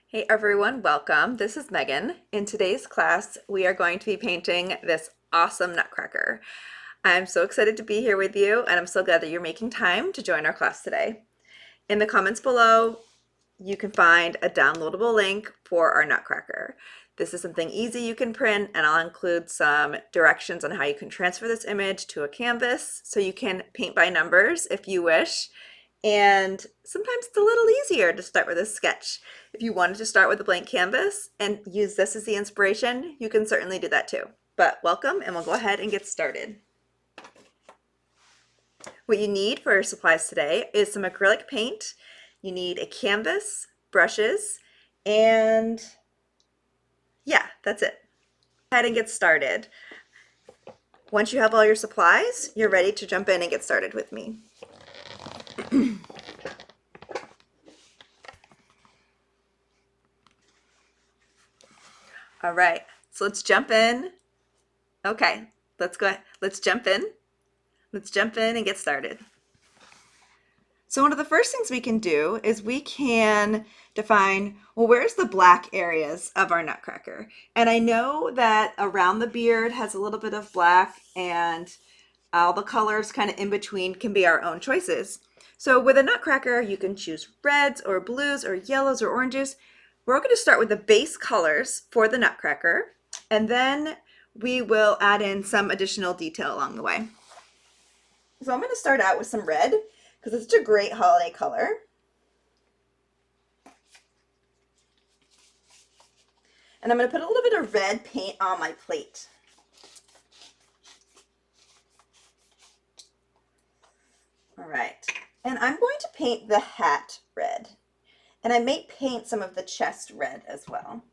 Hey everyone, welcome. This is Megan. In today's class, we are going to be painting this awesome Nutcracker. I'm so excited to be here with you, and I'm so glad that you're making time to join our class today. In the comments below, you can find a downloadable link for our Nutcracker. This is something easy you can print, and I'll include some directions on how you can transfer this image to a canvas so you can paint by numbers if you wish. And sometimes it's a little easier to start with a sketch. If you wanted to start with a blank canvas and use this as the inspiration, you can certainly do that too. But welcome, and we'll go ahead and get started. What you need for your supplies today is some acrylic paint. You need a canvas, brushes, and yeah, that's it. Go ahead and get started. Once you have all your supplies, you're ready to jump in and get started with me. All right, so let's jump in. Okay, let's go. Let's jump in. Let's jump in and get started. So one of the first things we can do is we can define, well, where's the black areas of our Nutcracker? And I know that around the beard has a little bit of black, and all the colors kind of in between can be our own choices. So with a Nutcracker, you can choose reds or blues or yellows or oranges. We're going to start with the base colors for the Nutcracker, and then we will add in some additional detail along the way. So I'm going to start out with some red because it's such a great holiday color. And I'm going to put a little bit of red paint on my plate. All right. And I'm going to paint the hat red. And I may paint some of the chest red as well.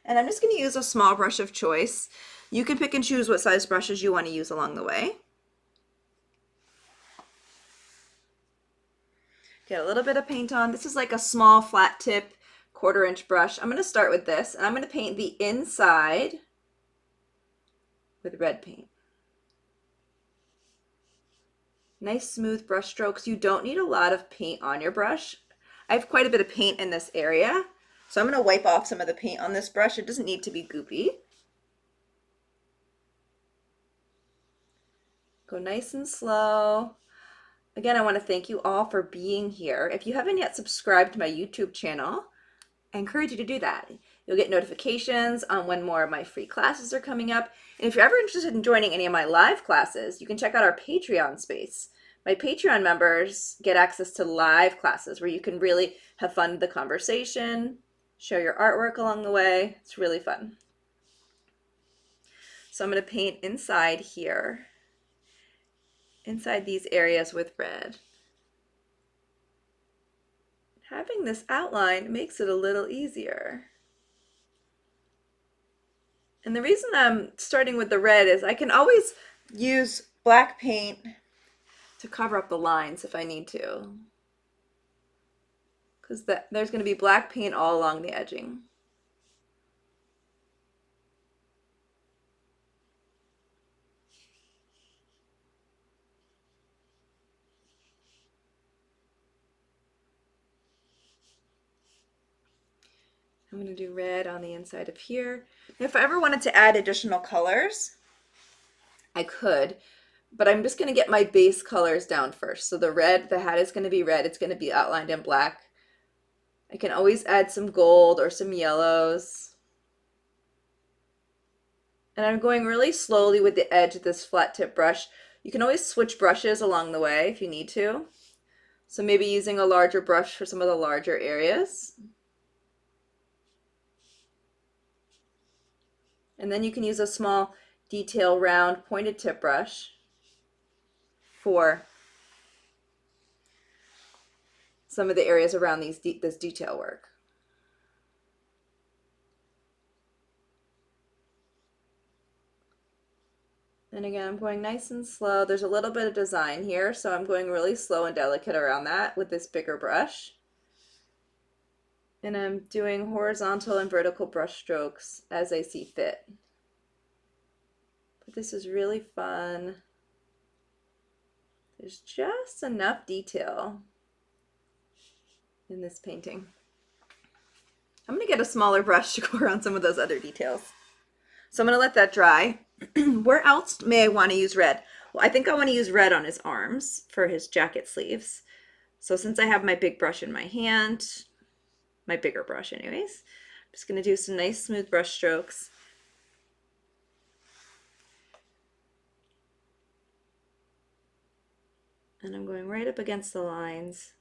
And I'm just going to use a small brush of choice. You can pick and choose what size brushes you want to use along the way. Get a little bit of paint on. This is like a small flat tip 1/4 inch brush. I'm going to start with this, and I'm going to paint the inside with red paint. Nice smooth brush strokes. You don't need a lot of paint on your brush. I have quite a bit of paint in this area, so I'm going to wipe off some of the paint on this brush. It doesn't need to be goopy. Go nice and slow. Again, I want to thank you all for being here. If you haven't yet subscribed to my YouTube channel, I encourage you to do that. You'll get notifications on when more of my free classes are coming up. And if you're ever interested in joining any of my live classes, you can check out our Patreon space. My Patreon members get access to live classes where you can really have fun with the conversation, share your artwork along the way. It's really fun. So I'm going to paint inside here, inside these areas with red. Having this outline makes it a little easier. And the reason I'm starting with the red is I can always use black paint to cover up the lines if I need to. Because there's going to be black paint all along the edging. I'm going to do red on the inside of here. If I ever wanted to add additional colors, I could, but I'm just going to get my base colors down first. So the red, the hat is going to be red. It's going to be outlined in black. I can always add some gold or some yellows. And I'm going really slowly with the edge of this flat tip brush. You can always switch brushes along the way if you need to. So maybe using a larger brush for some of the larger areas. And then you can use a small detail round pointed tip brush for some of the areas around this detail work. And again, I'm going nice and slow. There's a little bit of design here, so I'm going really slow and delicate around that with this bigger brush. And I'm doing horizontal and vertical brush strokes as I see fit. But this is really fun. There's just enough detail in this painting. I'm going to get a smaller brush to go around some of those other details. So I'm going to let that dry. Where else may I want to use red? Well, I think I want to use red on his arms for his jacket sleeves. So since I have my big brush in my hand, my bigger brush anyways, I'm just going to do some nice smooth brush strokes. And I'm going right up against the lines.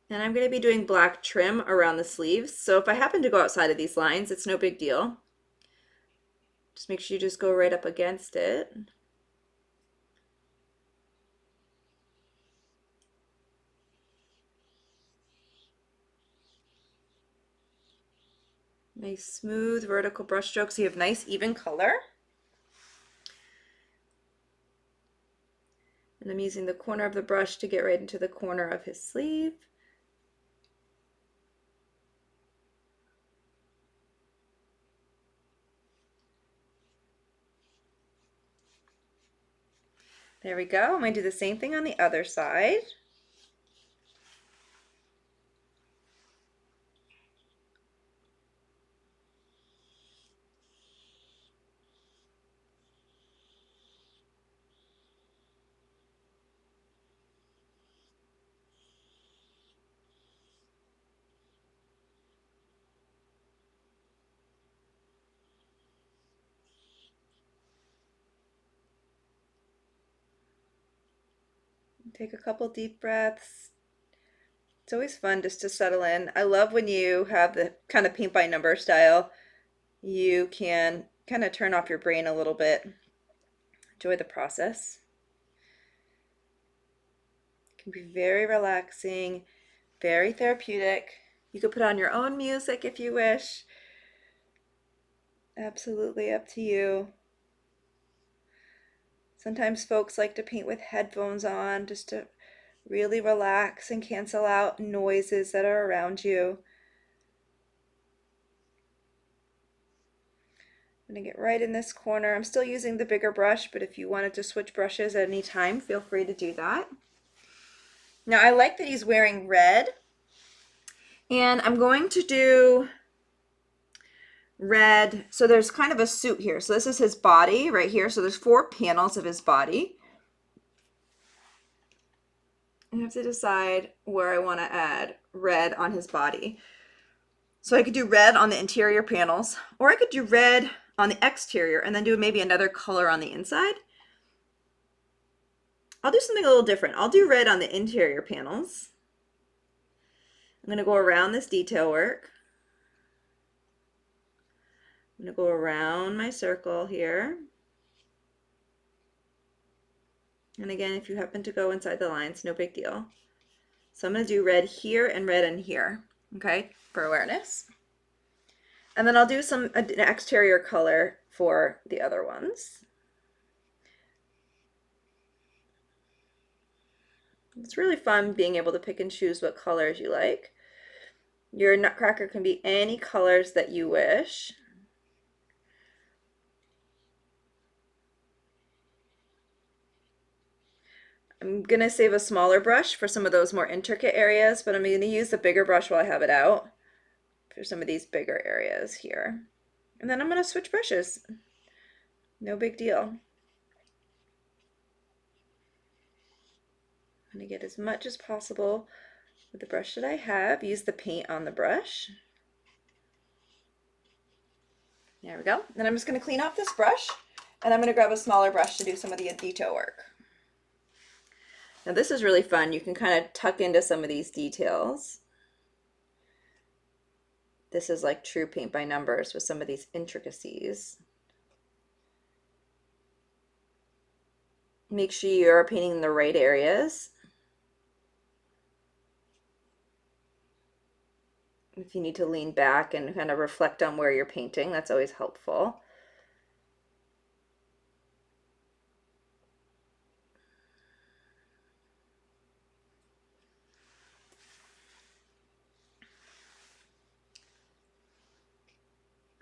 And I'm going to be doing black trim around the sleeves. So if I happen to go outside of these lines, it's no big deal. Just make sure you just go right up against it. Nice smooth vertical brush strokes so you have nice even color. And I'm using the corner of the brush to get right into the corner of his sleeve. There we go. I'm going to do the same thing on the other side. Take a couple deep breaths. It's always fun just to settle in. I love when you have the kind of paint by number style. You can kind of turn off your brain a little bit. Enjoy the process. It can be very relaxing, very therapeutic. You could put on your own music if you wish. Absolutely up to you. Sometimes folks like to paint with headphones on just to really relax and cancel out noises that are around you. I'm going to get right in this corner. I'm still using the bigger brush, but if you wanted to switch brushes at any time, feel free to do that. Now I like that he's wearing red, and I'm going to do red. So there's kind of a suit here. So this is his body right here. So there's 4 panels of his body. I have to decide where I want to add red on his body. So I could do red on the interior panels, or I could do red on the exterior and then do maybe another color on the inside. I'll do something a little different. I'll do red on the interior panels. I'm going to go around this detail work. I'm going to go around my circle here. And again, if you happen to go inside the lines, no big deal. So I'm going to do red here and red in here, okay, for awareness. And then I'll do an exterior color for the other ones. It's really fun being able to pick and choose what colors you like. Your Nutcracker can be any colors that you wish. I'm going to save a smaller brush for some of those more intricate areas, but I'm going to use the bigger brush while I have it out for some of these bigger areas here. And then I'm going to switch brushes. No big deal. I'm going to get as much as possible with the brush that I have. Use the paint on the brush. There we go. Then I'm just going to clean off this brush, and I'm going to grab a smaller brush to do some of the detail work. Now this is really fun. You can kind of tuck into some of these details. This is like true paint by numbers with some of these intricacies. Make sure you're painting in the right areas. If you need to lean back and kind of reflect on where you're painting, that's always helpful.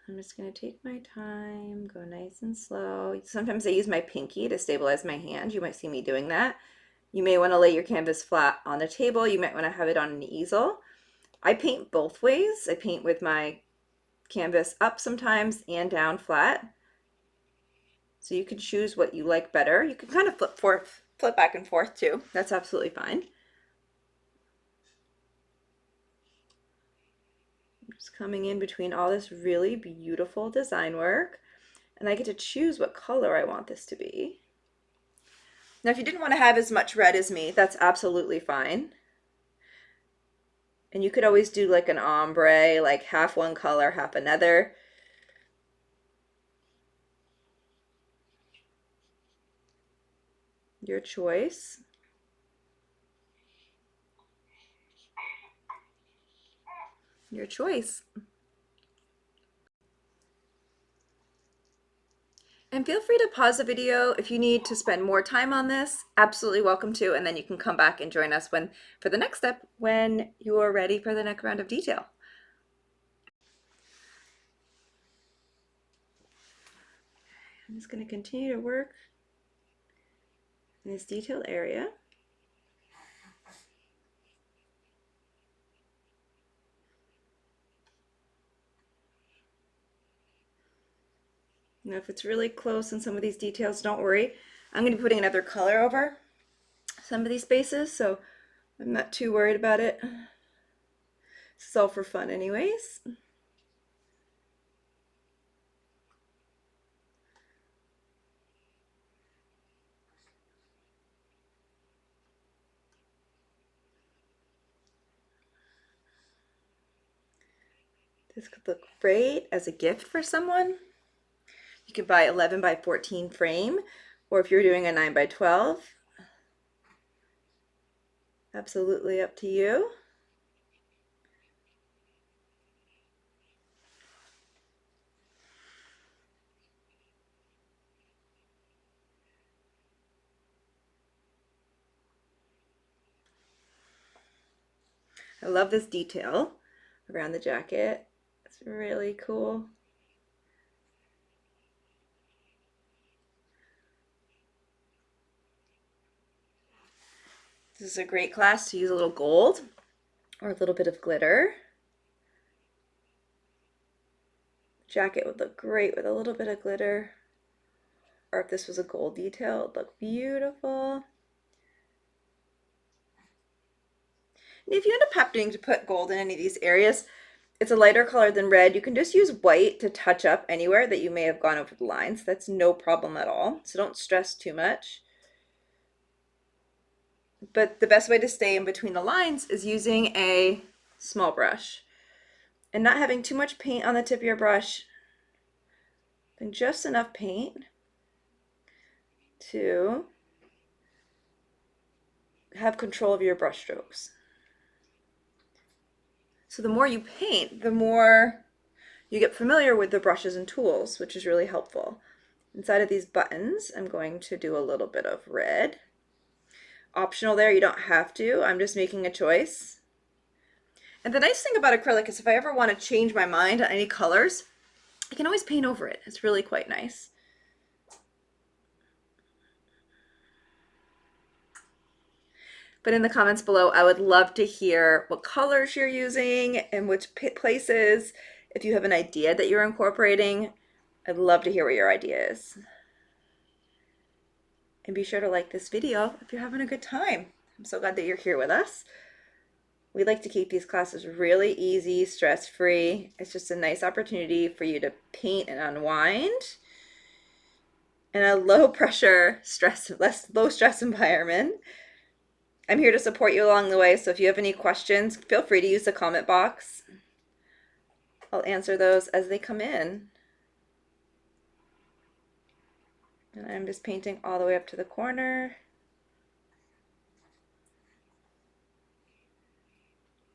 I'm just going to take my time, go nice and slow. Sometimes I use my pinky to stabilize my hand. You might see me doing that. You may want to lay your canvas flat on a table. You might want to have it on an easel. I paint both ways. I paint with my canvas up sometimes and down flat. So you can choose what you like better. You can kind of flip back and forth too. That's absolutely fine. I'm just coming in between all this really beautiful design work, and I get to choose what color I want this to be. Now, if you didn't want to have as much red as me, that's absolutely fine. And you could always do like an ombre, like half one color, half another. Your choice. Your choice. And feel free to pause the video if you need to spend more time on this. Absolutely welcome to, and then you can come back and join us for the next step when you are ready for the next round of detail. I'm just going to continue to work in this detailed area. Now, if it's really close in some of these details, don't worry. I'm going to be putting another color over some of these spaces, so I'm not too worried about it. It's all for fun anyways. This could look great as a gift for someone. You could buy 11 by 14 frame, or if you're doing a 9 by 12, absolutely up to you. I love this detail around the jacket. It's really cool. This is a great class to use a little gold or a little bit of glitter. Jacket would look great with a little bit of glitter. Or if this was a gold detail, it'd look beautiful. And if you end up having to put gold in any of these areas, it's a lighter color than red. You can just use white to touch up anywhere that you may have gone over the lines. That's no problem at all. So don't stress too much. But the best way to stay in between the lines is using a small brush and not having too much paint on the tip of your brush, and just enough paint to have control of your brush strokes. So the more you paint, the more you get familiar with the brushes and tools, which is really helpful. Inside of these buttons, I'm going to do a little bit of red. Optional there, you don't have to. I'm just making a choice. And the nice thing about acrylic is if I ever want to change my mind on any colors, I can always paint over it. It's really quite nice. But in the comments below, I would love to hear what colors you're using and which places. If you have an idea that you're incorporating, I'd love to hear what your idea is. And be sure to like this video if you're having a good time. I'm so glad that you're here with us. We like to keep these classes really easy, stress-free. It's just a nice opportunity for you to paint and unwind in a low pressure, low stress environment. I'm here to support you along the way, so if you have any questions, feel free to use the comment box. I'll answer those as they come in. And I'm just painting all the way up to the corner.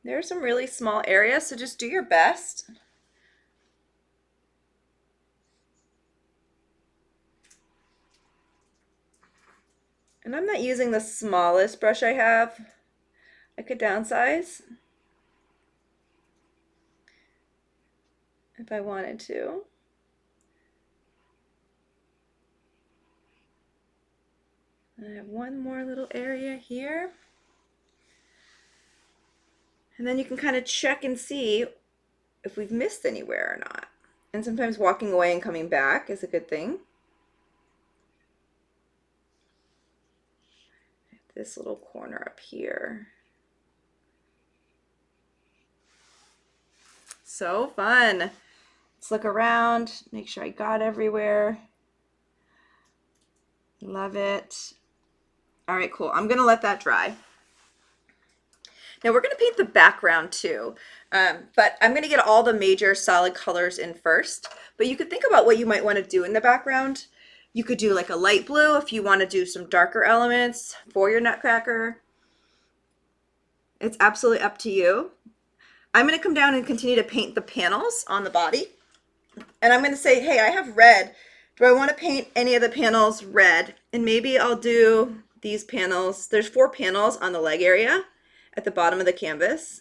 There are some really small areas, so just do your best. And I'm not using the smallest brush I have. I could downsize if I wanted to. I have one more little area here. And then you can kind of check and see if we've missed anywhere or not. And sometimes walking away and coming back is a good thing. This little corner up here. So fun. Let's look around, make sure I got everywhere. Love it. All right, cool. I'm gonna let that dry. Now we're gonna paint the background too, but I'm gonna get all the major solid colors in first. But you could think about what you might wanna do in the background. You could do like a light blue if you wanna do some darker elements for your Nutcracker. It's absolutely up to you. I'm gonna come down and continue to paint the panels on the body. And I'm gonna say, hey, I have red. Do I wanna paint any of the panels red? And maybe I'll do these panels. There's 4 panels on the leg area at the bottom of the canvas.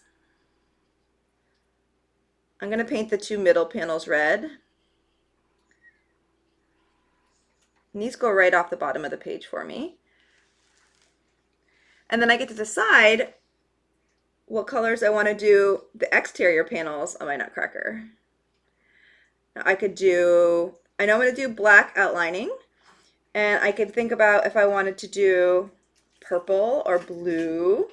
I'm gonna paint the 2 middle panels red. And these go right off the bottom of the page for me. And then I get to decide what colors I want to do the exterior panels on my Nutcracker. Now I could do, I know I'm going to do black outlining, and I could think about if I wanted to do purple or blue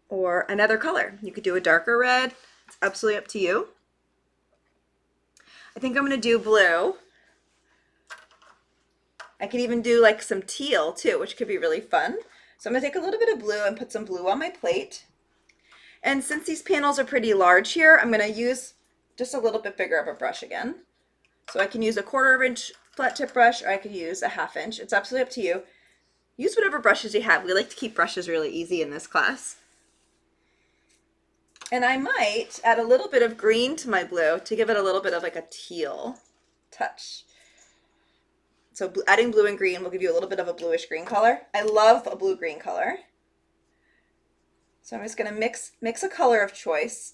or another color. You could do a darker red. It's absolutely up to you. I think I'm going to do blue. I could even do like some teal too, which could be really fun. So I'm gonna take a little bit of blue and put some blue on my plate. And since these panels are pretty large here, I'm gonna use just a little bit bigger of a brush again. So I can use a 1/4 inch flat tip brush, or I could use a 1/2 inch. It's absolutely up to you. Use whatever brushes you have. We like to keep brushes really easy in this class. And I might add a little bit of green to my blue to give it a little bit of like a teal touch. So adding blue and green will give you a little bit of a bluish green color. I love a blue-green color. So I'm just gonna mix a color of choice.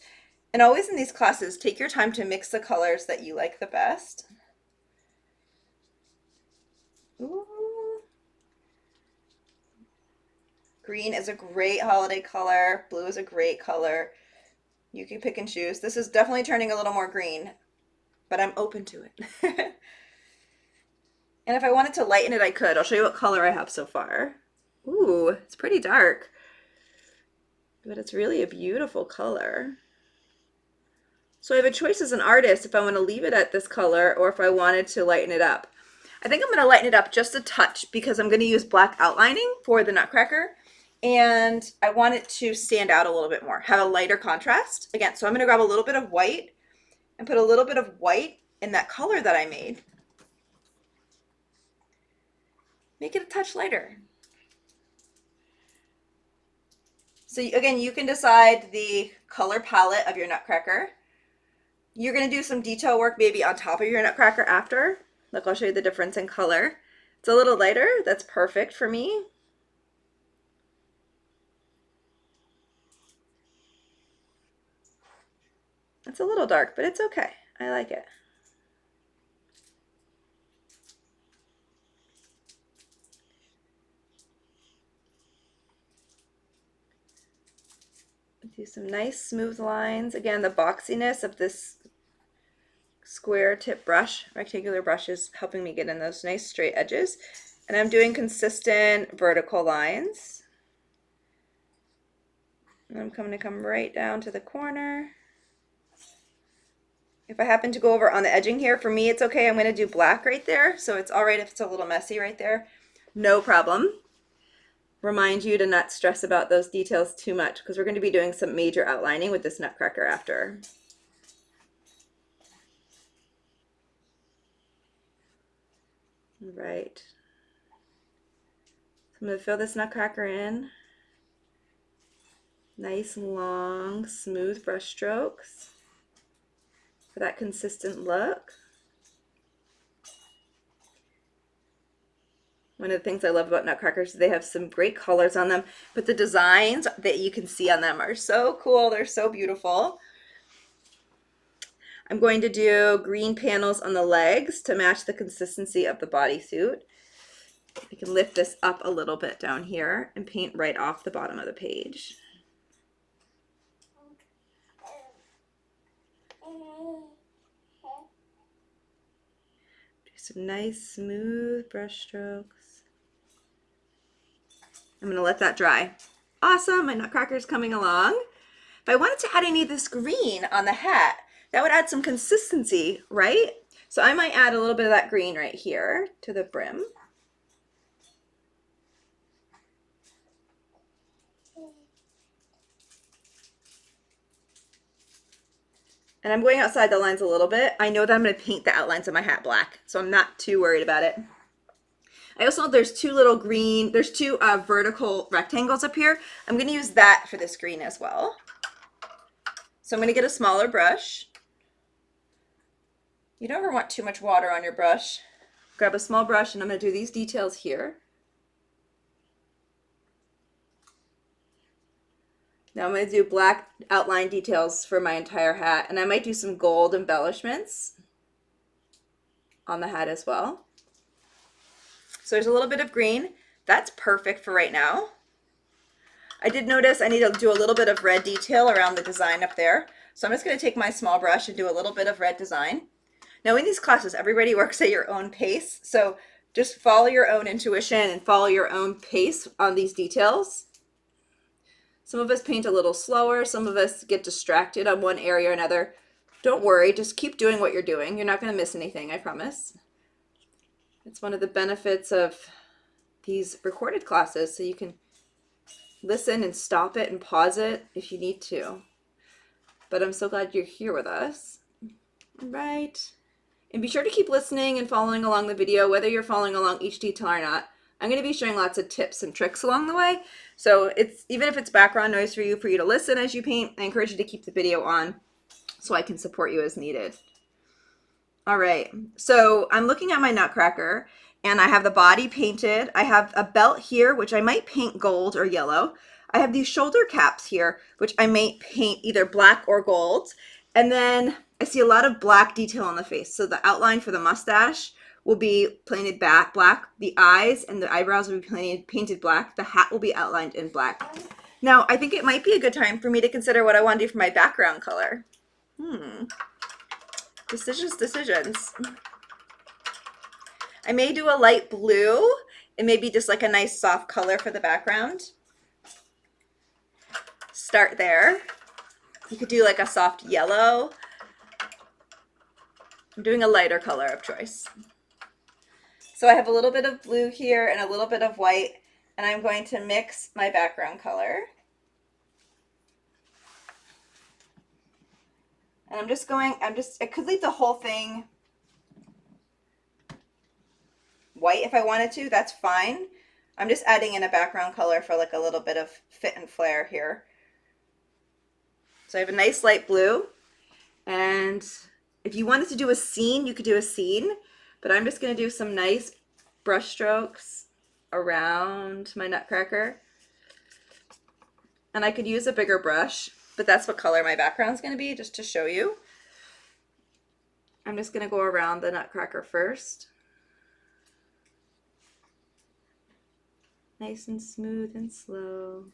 And always in these classes, take your time to mix the colors that you like the best. Ooh. Green is a great holiday color. Blue is a great color. You can pick and choose. This is definitely turning a little more green, but I'm open to it. And if I wanted to lighten it, I could. I'll show you what color I have so far. Ooh, it's pretty dark, but it's really a beautiful color. So I have a choice as an artist if I want to leave it at this color or if I wanted to lighten it up. I think I'm going to lighten it up just a touch because I'm going to use black outlining for the Nutcracker, and I want it to stand out a little bit more, have a lighter contrast. Again, so I'm going to grab a little bit of white and put a little bit of white in that color that I made. Make it a touch lighter. So again, you can decide the color palette of your Nutcracker. You're going to do some detail work maybe on top of your Nutcracker after. Look, I'll show you the difference in color. It's a little lighter. That's perfect for me. It's a little dark, but it's okay. I like it. Do some nice smooth lines. Again, the boxiness of this square tip brush, rectangular brush, is helping me get in those nice straight edges. And I'm doing consistent vertical lines. And I'm going to come right down to the corner. If I happen to go over on the edging here, for me it's okay. I'm going to do black right there. So it's all right if it's a little messy right there. No problem. Remind you to not stress about those details too much because we're going to be doing some major outlining with this Nutcracker after. All right. So I'm going to fill this Nutcracker in. Nice, long, smooth brush strokes for that consistent look. One of the things I love about Nutcrackers is they have some great colors on them, but the designs that you can see on them are so cool. They're so beautiful. I'm going to do green panels on the legs to match the consistency of the bodysuit. I can lift this up a little bit down here and paint right off the bottom of the page. Do some nice smooth brush strokes. I'm gonna let that dry. Awesome, my Nutcracker is coming along. If I wanted to add any of this green on the hat, that would add some consistency, right? So I might add a little bit of that green right here to the brim. And I'm going outside the lines a little bit. I know that I'm going to paint the outlines of my hat black, so I'm not too worried about it. I also know there's two vertical rectangles up here. I'm going to use that for this green as well. So I'm going to get a smaller brush. You don't ever want too much water on your brush. Grab a small brush and I'm going to do these details here. Now I'm going to do black outline details for my entire hat, and I might do some gold embellishments on the hat as well. So there's a little bit of green. That's perfect for right now. I did notice I need to do a little bit of red detail around the design up there. So I'm just going to take my small brush and do a little bit of red design. Now in these classes, everybody works at your own pace. So just follow your own intuition and follow your own pace on these details. Some of us paint a little slower. Some of us get distracted on one area or another. Don't worry, just keep doing what you're doing. You're not going to miss anything, I promise. It's one of the benefits of these recorded classes, so you can listen and stop it and pause it if you need to. But I'm so glad you're here with us. All right. And be sure to keep listening and following along the video, whether you're following along each detail or not. I'm going to be showing lots of tips and tricks along the way. So even if it's background noise for you to listen as you paint, I encourage you to keep the video on so I can support you as needed. All right, so I'm looking at my Nutcracker and I have the body painted. I have a belt here, which I might paint gold or yellow. I have these shoulder caps here, which I might paint either black or gold. And then I see a lot of black detail on the face. So the outline for the mustache will be painted black. The eyes and the eyebrows will be painted black. The hat will be outlined in black. Now, I think it might be a good time for me to consider what I want to do for my background color. Decisions. I may do a light blue and maybe just like a nice soft color for the background. Start there. You could do like a soft yellow. I'm doing a lighter color of choice. So I have a little bit of blue here and a little bit of white, and I'm going to mix my background color. And I could leave the whole thing white if I wanted to, that's fine. I'm just adding in a background color for like a little bit of fit and flare here. So I have a nice light blue, and if you wanted to do a scene, you could do a scene, but I'm just going to do some nice brush strokes around my Nutcracker. And I could use a bigger brush, but that's what color my background is going to be, just to show you. I'm just going to go around the Nutcracker first. Nice and smooth and slow.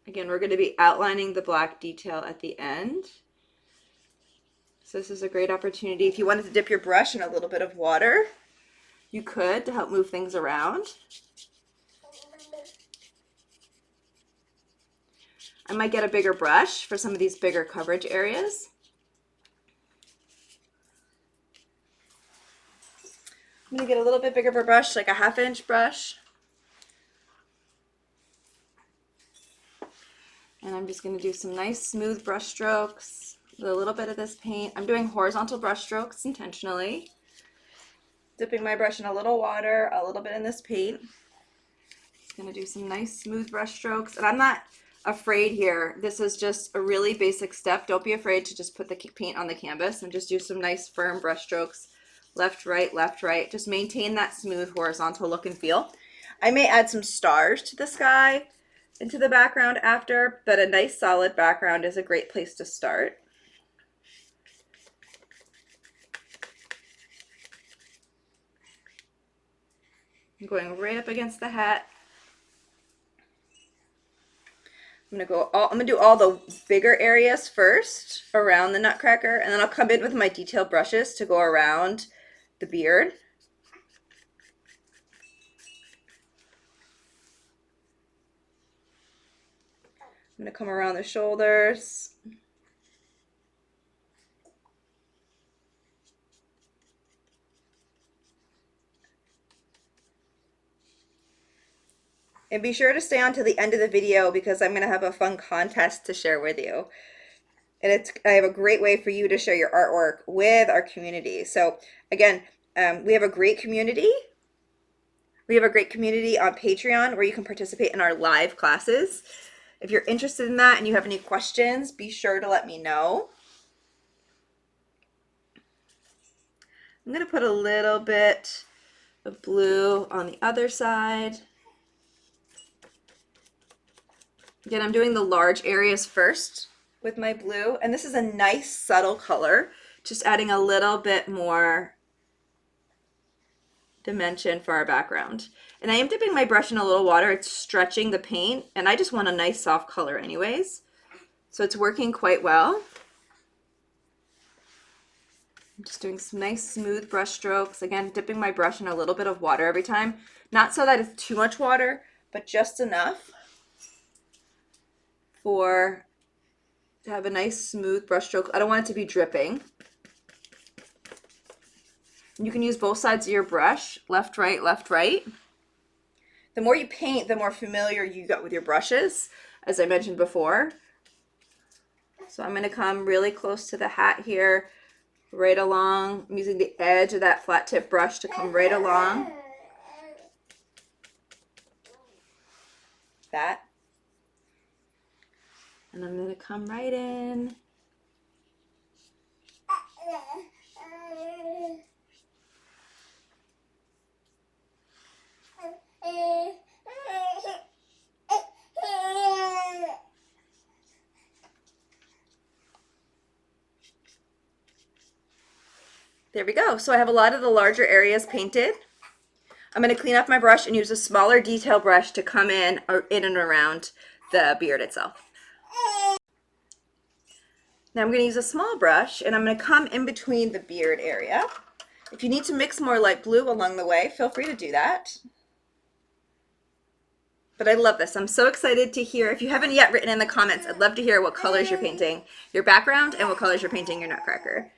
Again, we're going to be outlining the black detail at the end. So this is a great opportunity. If you wanted to dip your brush in a little bit of water, you could, to help move things around. I might get a bigger brush for some of these bigger coverage areas. I'm going to get a little bit bigger of a brush, like a 1/2 inch brush. And I'm just going to do some nice smooth brush strokes with a little bit of this paint. I'm doing horizontal brush strokes intentionally. Dipping my brush in a little water, a little bit in this paint. Just going to do some nice smooth brush strokes. And I'm not afraid here. This is just a really basic step. Don't be afraid to just put the paint on the canvas and just do some nice firm brush strokes. Left, right. Just maintain that smooth horizontal look and feel. I may add some stars to the sky into the background after, but a nice solid background is a great place to start. I'm going right up against the hat. I'm gonna do all the bigger areas first around the Nutcracker, and then I'll come in with my detail brushes to go around the beard. I'm gonna come around the shoulders. And be sure to stay on to the end of the video because I'm gonna have a fun contest to share with you. And I have a great way for you to share your artwork with our community. So again, we have a great community. We have a great community on Patreon where you can participate in our live classes. If you're interested in that and you have any questions, be sure to let me know. I'm going to put a little bit of blue on the other side. Again, I'm doing the large areas first with my blue, and this is a nice subtle color, just adding a little bit more dimension for our background. And I am dipping my brush in a little water. It's stretching the paint, and I just want a nice soft color anyways. So it's working quite well. I'm just doing some nice smooth brush strokes. Again, dipping my brush in a little bit of water every time. Not so that it's too much water, but just enough to have a nice smooth brush stroke. I don't want it to be dripping. You can use both sides of your brush, left, right, left, right. The more you paint, the more familiar you get with your brushes, as I mentioned before. So I'm going to come really close to the hat here, right along. I'm using the edge of that flat tip brush to come right along that. And I'm going to come right in. There we go. So I have a lot of the larger areas painted. I'm going to clean up my brush and use a smaller detail brush to come in and around the beard itself. Now I'm going to use a small brush and I'm going to come in between the beard area. If you need to mix more light blue along the way, feel free to do that. But I love this. I'm so excited to hear. If you haven't yet written in the comments, I'd love to hear what colors you're painting your background and what colors you're painting your Nutcracker.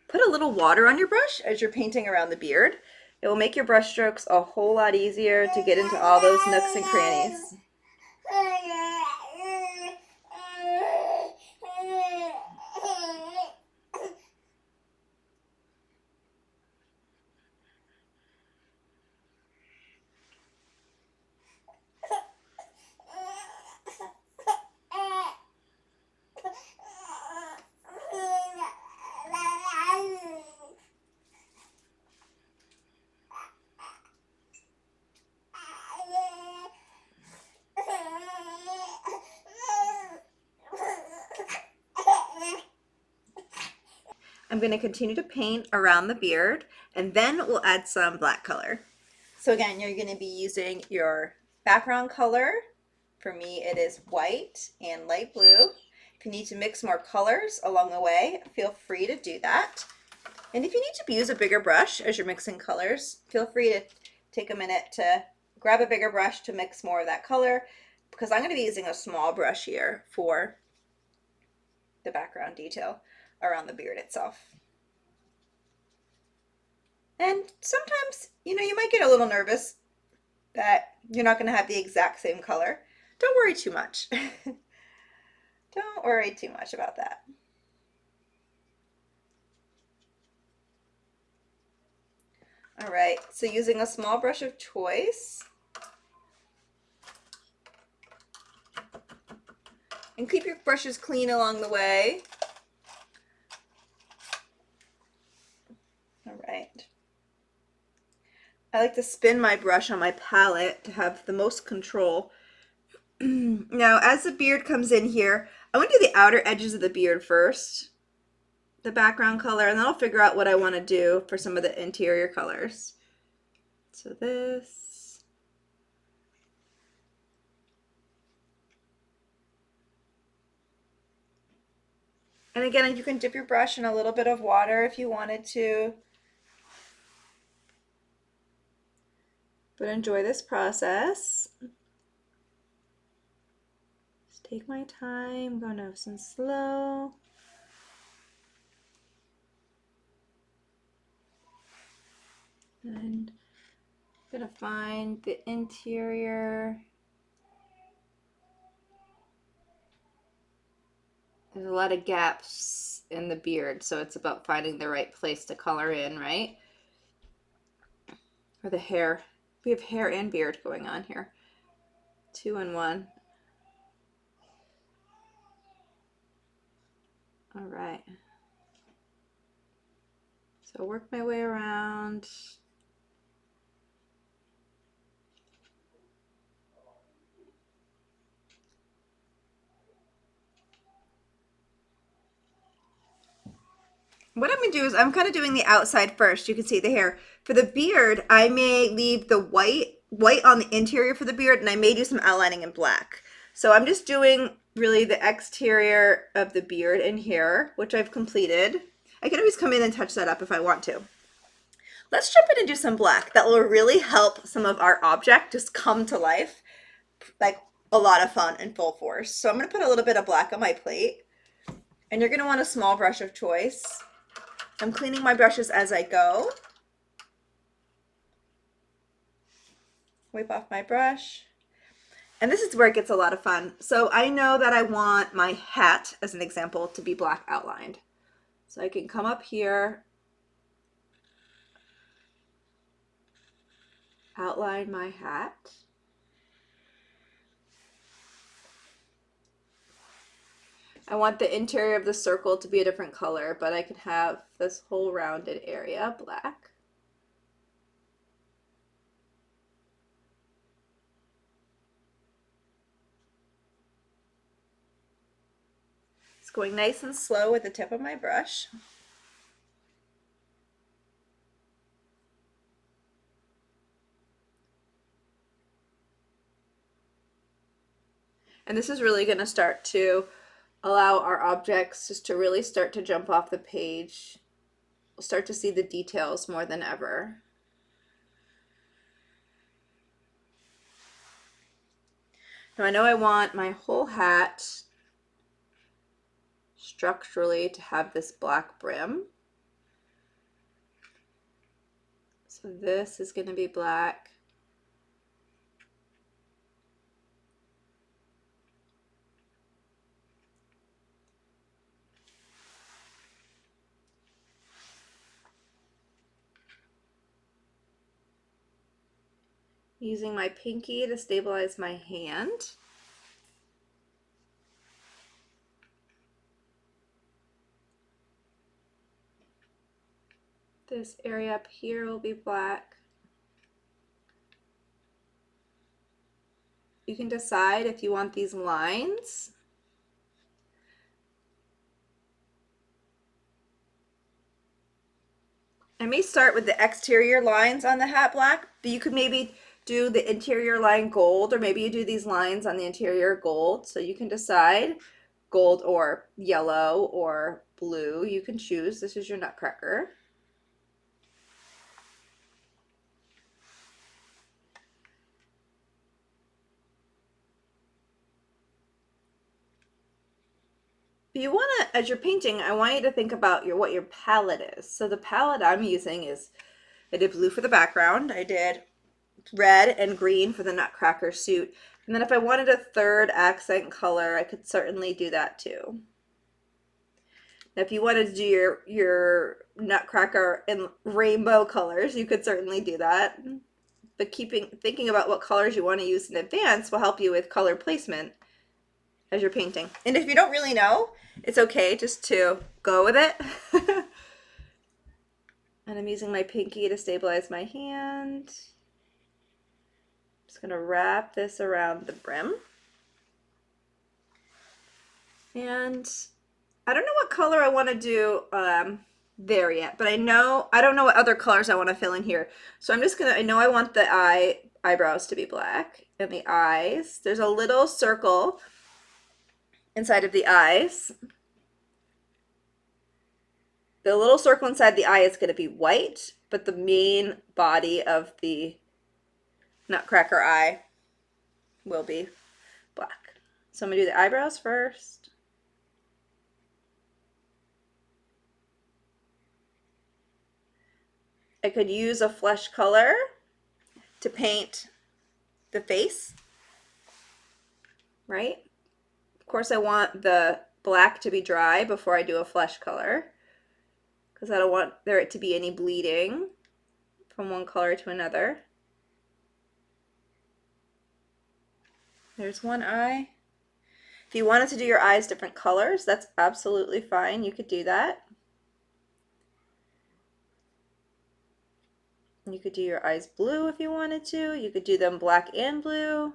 Put a little water on your brush as you're painting around the beard. It will make your brush strokes a whole lot easier to get into all those nooks and crannies. I'm going to continue to paint around the beard and then we'll add some black color. So again, you're going to be using your background color. For me, it is white and light blue. If you need to mix more colors along the way, feel free to do that. And if you need to use a bigger brush as you're mixing colors, feel free to take a minute to grab a bigger brush to mix more of that color, because I'm going to be using a small brush here for the background detail around the beard itself. And sometimes, you might get a little nervous that you're not going to have the exact same color. Don't worry too much. Don't worry too much about that. All right, so using a small brush of choice. And keep your brushes clean along the way. All right. I like to spin my brush on my palette to have the most control. Now, as the beard comes in here, I want to do the outer edges of the beard first. the background color, and then I'll figure out what I want to do for some of the interior colors. So this. And again, you can dip your brush in a little bit of water if you wanted to. But enjoy this process. Just take my time, go nice and slow. And I'm gonna find the interior. There's a lot of gaps in the beard, so it's about finding the right place to color in, right? Or the hair. We have hair and beard going on here. 2 in 1. All right. So work my way around. What I'm going to do is I'm kind of doing the outside first. You can see the hair. For the beard, I may leave the white on the interior for the beard, and I may do some outlining in black. So I'm just doing really the exterior of the beard in here, which I've completed. I can always come in and touch that up if I want to. Let's jump in and do some black. That will really help some of our object just come to life, like a lot of fun and full force. So I'm going to put a little bit of black on my plate, and you're going to want a small brush of choice. I'm cleaning my brushes as I go. Wipe off my brush. And this is where it gets a lot of fun. So I know that I want my hat, as an example, to be black outlined. So I can come up here, outline my hat. I want the interior of the circle to be a different color, but I can have this whole rounded area black. It's going nice and slow with the tip of my brush. And this is really going to start to allow our objects just to really start to jump off the page. We'll start to see the details more than ever. Now I know I want my whole hat structurally to have this black brim. So this is going to be black. Using my pinky to stabilize my hand. This area up here will be black. You can decide if you want these lines. I may start with the exterior lines on the hat black, but you could maybe do the interior line gold, or maybe you do these lines on the interior gold. So you can decide gold or yellow or blue. You can choose. This is your Nutcracker. You want to, as you're painting, I want you to think about what your palette is. So the palette I'm using is, I did blue for the background, I did red and green for the Nutcracker suit, and then if I wanted a third accent color, I could certainly do that too. Now if you wanted to do your Nutcracker in rainbow colors, you could certainly do that. But thinking about what colors you want to use in advance will help you with color placement as you're painting. And if you don't really know, it's okay just to go with it. And I'm using my pinky to stabilize my hand. Just gonna wrap this around the brim. And I don't know what color I want to do there yet, but I don't know what other colors I want to fill in here. So I'm just gonna, I know I want the eyebrows to be black and the eyes. There's a little circle inside of the eyes. The little circle inside the eye is going to be white, but the main body of the Nutcracker eye will be black. So I'm going to do the eyebrows first. I could use a flesh color to paint the face, right? Of course, I want the black to be dry before I do a flesh color because I don't want there to be any bleeding from one color to another. There's one eye. If you wanted to do your eyes different colors, that's absolutely fine. You could do that. You could do your eyes blue if you wanted to. You could do them black and blue.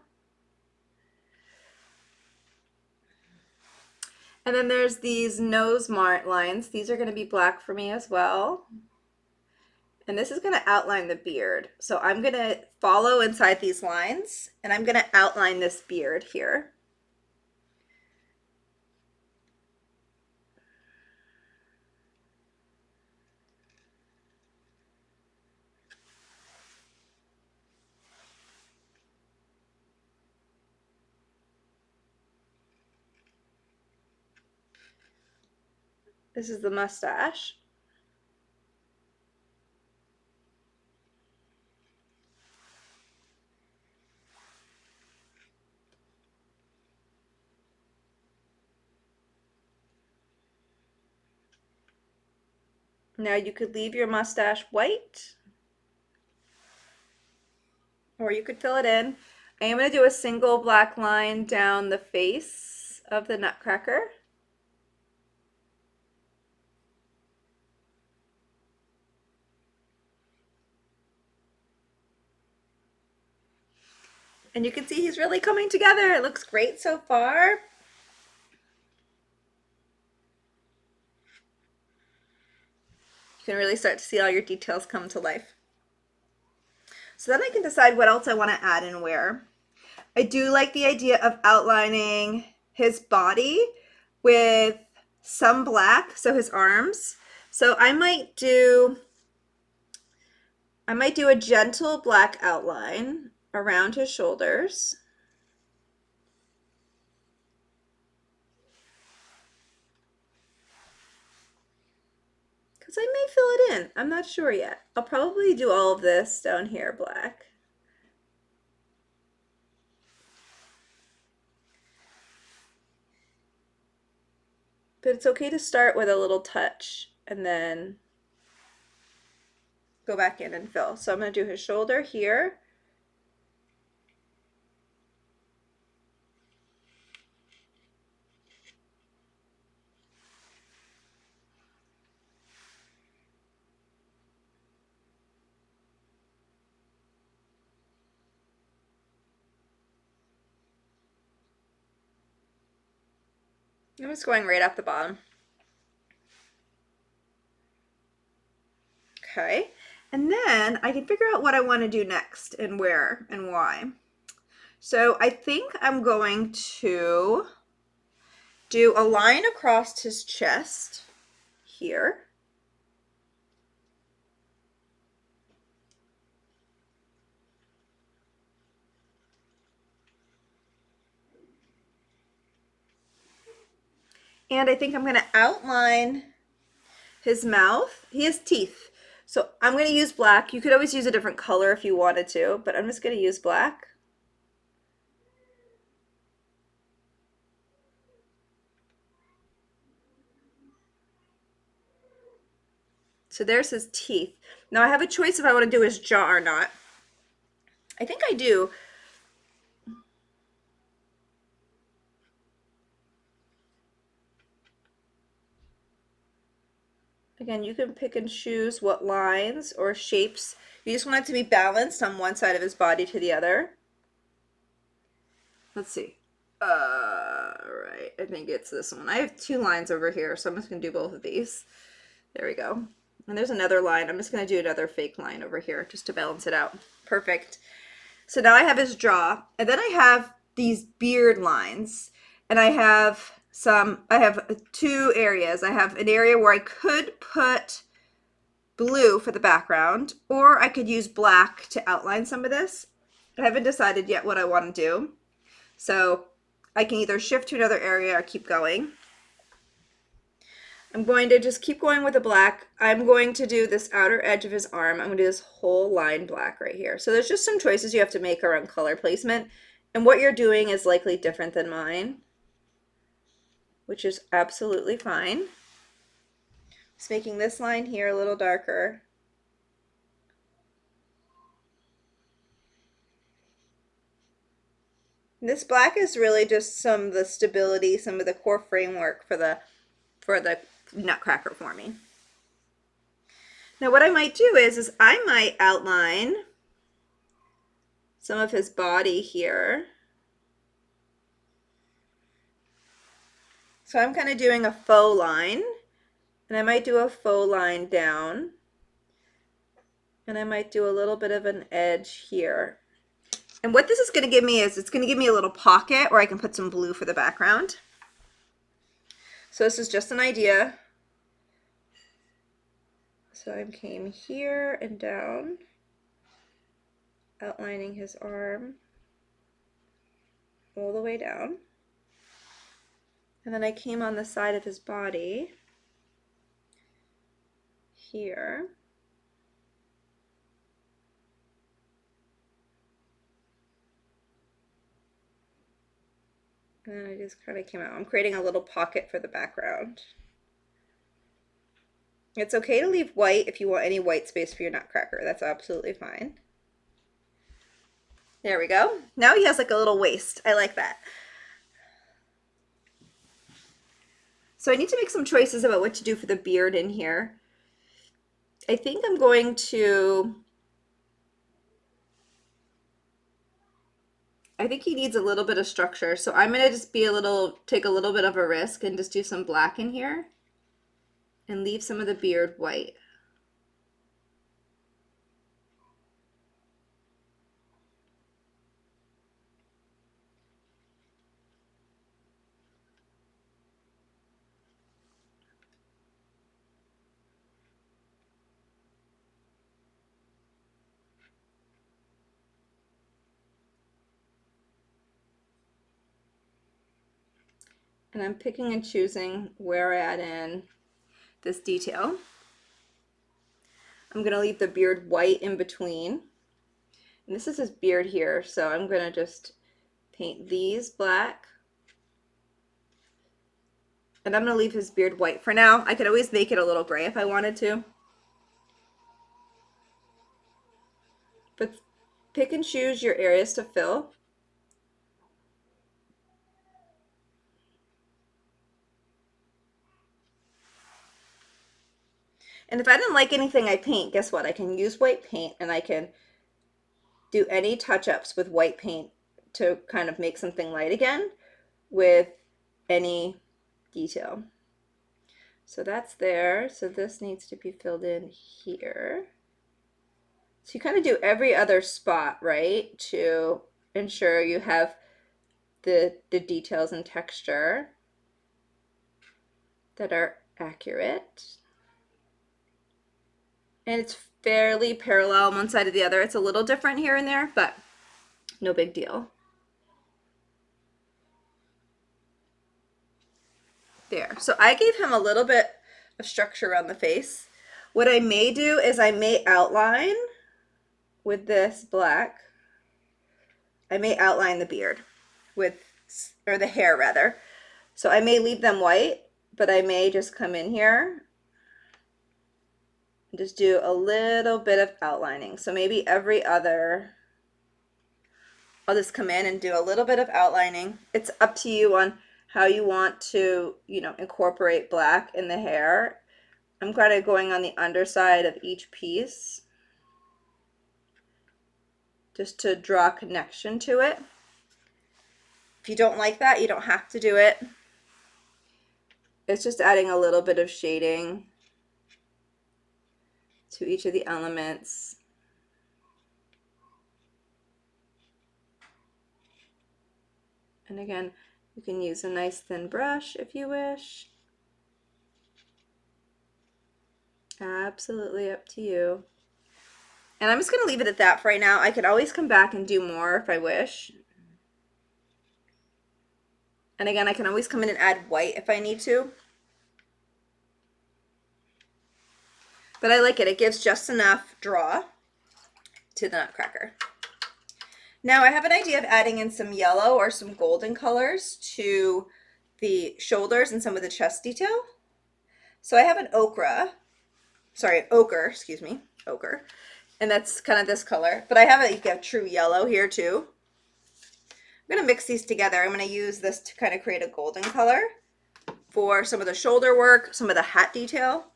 And then there's these nose mark lines. These are going to be black for me as well. And this is going to outline the beard. So I'm going to follow inside these lines and I'm going to outline this beard here. This is the mustache. Now you could leave your mustache white, or you could fill it in. I am going to do a single black line down the face of the Nutcracker. And you can see he's really coming together. It looks great so far. You can really start to see all your details come to life. So then I can decide what else I want to add and where. I do like the idea of outlining his body with some black, so his arms. So I might do a gentle black outline around his shoulders. Because I may fill it in. I'm not sure yet. I'll probably do all of this down here black. But it's okay to start with a little touch and then go back in and fill. So I'm going to do his shoulder here. I'm just going right off the bottom. Okay, and then I can figure out what I want to do next and where and why. So I think I'm going to do a line across his chest here. And I think I'm going to outline his mouth. He has teeth. So I'm going to use black. You could always use a different color if you wanted to, but I'm just going to use black. So there's his teeth. Now I have a choice if I want to do his jaw or not. I think I do. Again, you can pick and choose what lines or shapes. You just want it to be balanced on one side of his body to the other. Let's see. Right, I think it's this one. I have two lines over here, so I'm just gonna do both of these. There we go. And there's another line. I'm just gonna do another fake line over here just to balance it out. Perfect. So now I have his jaw, and then I have these beard lines, and I have two areas. I have an area where I could put blue for the background, or I could use black to outline some of this. I haven't decided yet what I want to do. So I can either shift to another area or keep going. I'm going to just keep going with the black. I'm going to do this outer edge of his arm. I'm going to do this whole line black right here. So there's just some choices you have to make around color placement. And what you're doing is likely different than mine, which is absolutely fine. Just making this line here a little darker. This black is really just some of the stability, some of the core framework for the Nutcracker for me. Now what I might do is I might outline some of his body here. So I'm kind of doing a faux line, and I might do a faux line down, and I might do a little bit of an edge here. And what this is going to give me is it's going to give me a little pocket where I can put some blue for the background. So this is just an idea. So I came here and down, outlining his arm all the way down. And then I came on the side of his body here. And then I just kind of came out. I'm creating a little pocket for the background. It's okay to leave white if you want any white space for your Nutcracker. That's absolutely fine. There we go. Now he has like a little waist. I like that. So I need to make some choices about what to do for the beard in here. I think I'm going to... I think he needs a little bit of structure, so I'm gonna just take a little bit of a risk and just do some black in here and leave some of the beard white. And I'm picking and choosing where I add in this detail. I'm gonna leave the beard white in between. And this is his beard here, so I'm gonna just paint these black. And I'm gonna leave his beard white for now. I could always make it a little gray if I wanted to. But pick and choose your areas to fill. And if I didn't like anything I paint, guess what? I can use white paint and I can do any touch-ups with white paint to kind of make something light again with any detail. So that's there. So this needs to be filled in here. So you kind of do every other spot, right, to ensure you have the details and texture that are accurate. And it's fairly parallel on one side or the other. It's a little different here and there, but no big deal. There. So I gave him a little bit of structure around the face. What I may do is I may outline with this black. I may outline the beard with, or the hair rather. So I may leave them white, but I may just come in here and just do a little bit of outlining. So maybe every other, I'll just come in and do a little bit of outlining. It's up to you on how you want to, incorporate black in the hair. I'm kind of going on the underside of each piece just to draw connection to it. If you don't like that, you don't have to do it. It's just adding a little bit of shading to each of the elements. And again, you can use a nice thin brush if you wish. Absolutely up to you. And I'm just going to leave it at that for right now. I could always come back and do more if I wish. And again, I can always come in and add white if I need to. But I like it. It gives just enough draw to the Nutcracker. Now I have an idea of adding in some yellow or some golden colors to the shoulders and some of the chest detail. So I have an ochre, excuse me, ochre. And that's kind of this color. But I have a true yellow here too. I'm going to mix these together. I'm going to use this to kind of create a golden color for some of the shoulder work, some of the hat detail.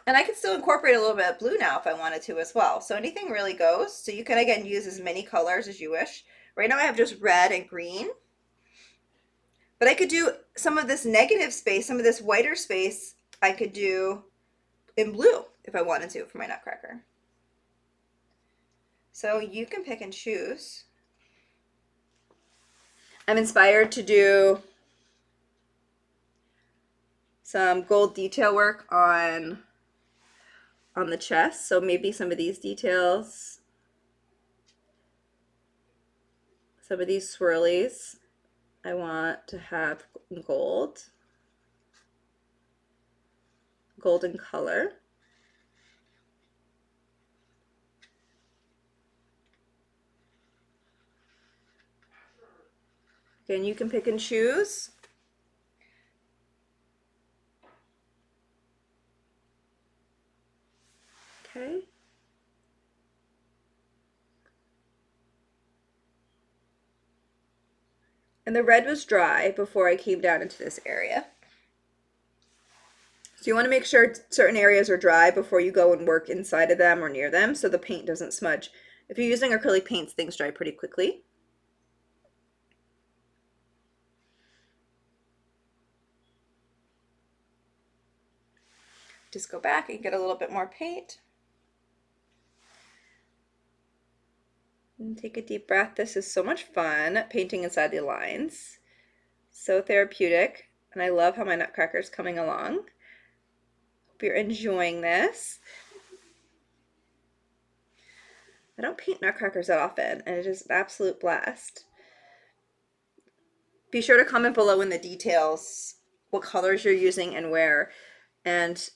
And I can still incorporate a little bit of blue now if I wanted to as well. So anything really goes. So you can, again, use as many colors as you wish. Right now I have just red and green. But I could do some of this negative space, some of this whiter space, I could do in blue if I wanted to for my Nutcracker. So you can pick and choose. I'm inspired to do some gold detail work on the chest. So maybe some of these details, some of these swirlies, I want to have golden color. Again, you can pick and choose. Okay. And the red was dry before I came down into this area. So you want to make sure certain areas are dry before you go and work inside of them or near them so the paint doesn't smudge. If you're using acrylic paints, things dry pretty quickly. Just go back and get a little bit more paint. And take a deep breath. This is so much fun, painting inside the lines. So therapeutic. And I love how my Nutcracker is coming along. Hope you're enjoying this. I don't paint Nutcrackers that often, and it is an absolute blast. Be sure to comment below in the details what colors you're using and where. And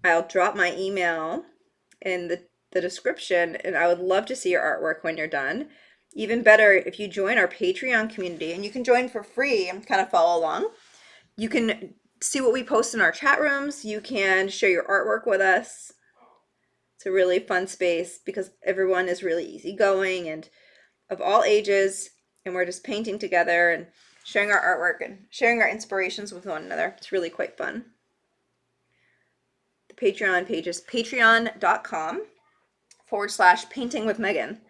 I'll drop my email in the description, and I would love to see your artwork when you're done. Even better if you join our Patreon community, and you can join for free and kind of follow along. You can see what we post in our chat rooms. You can share your artwork with us. It's a really fun space because everyone is really easygoing and of all ages, and we're just painting together and sharing our artwork and sharing our inspirations with one another. It's really quite fun. The Patreon page is patreon.com/painting with Megan.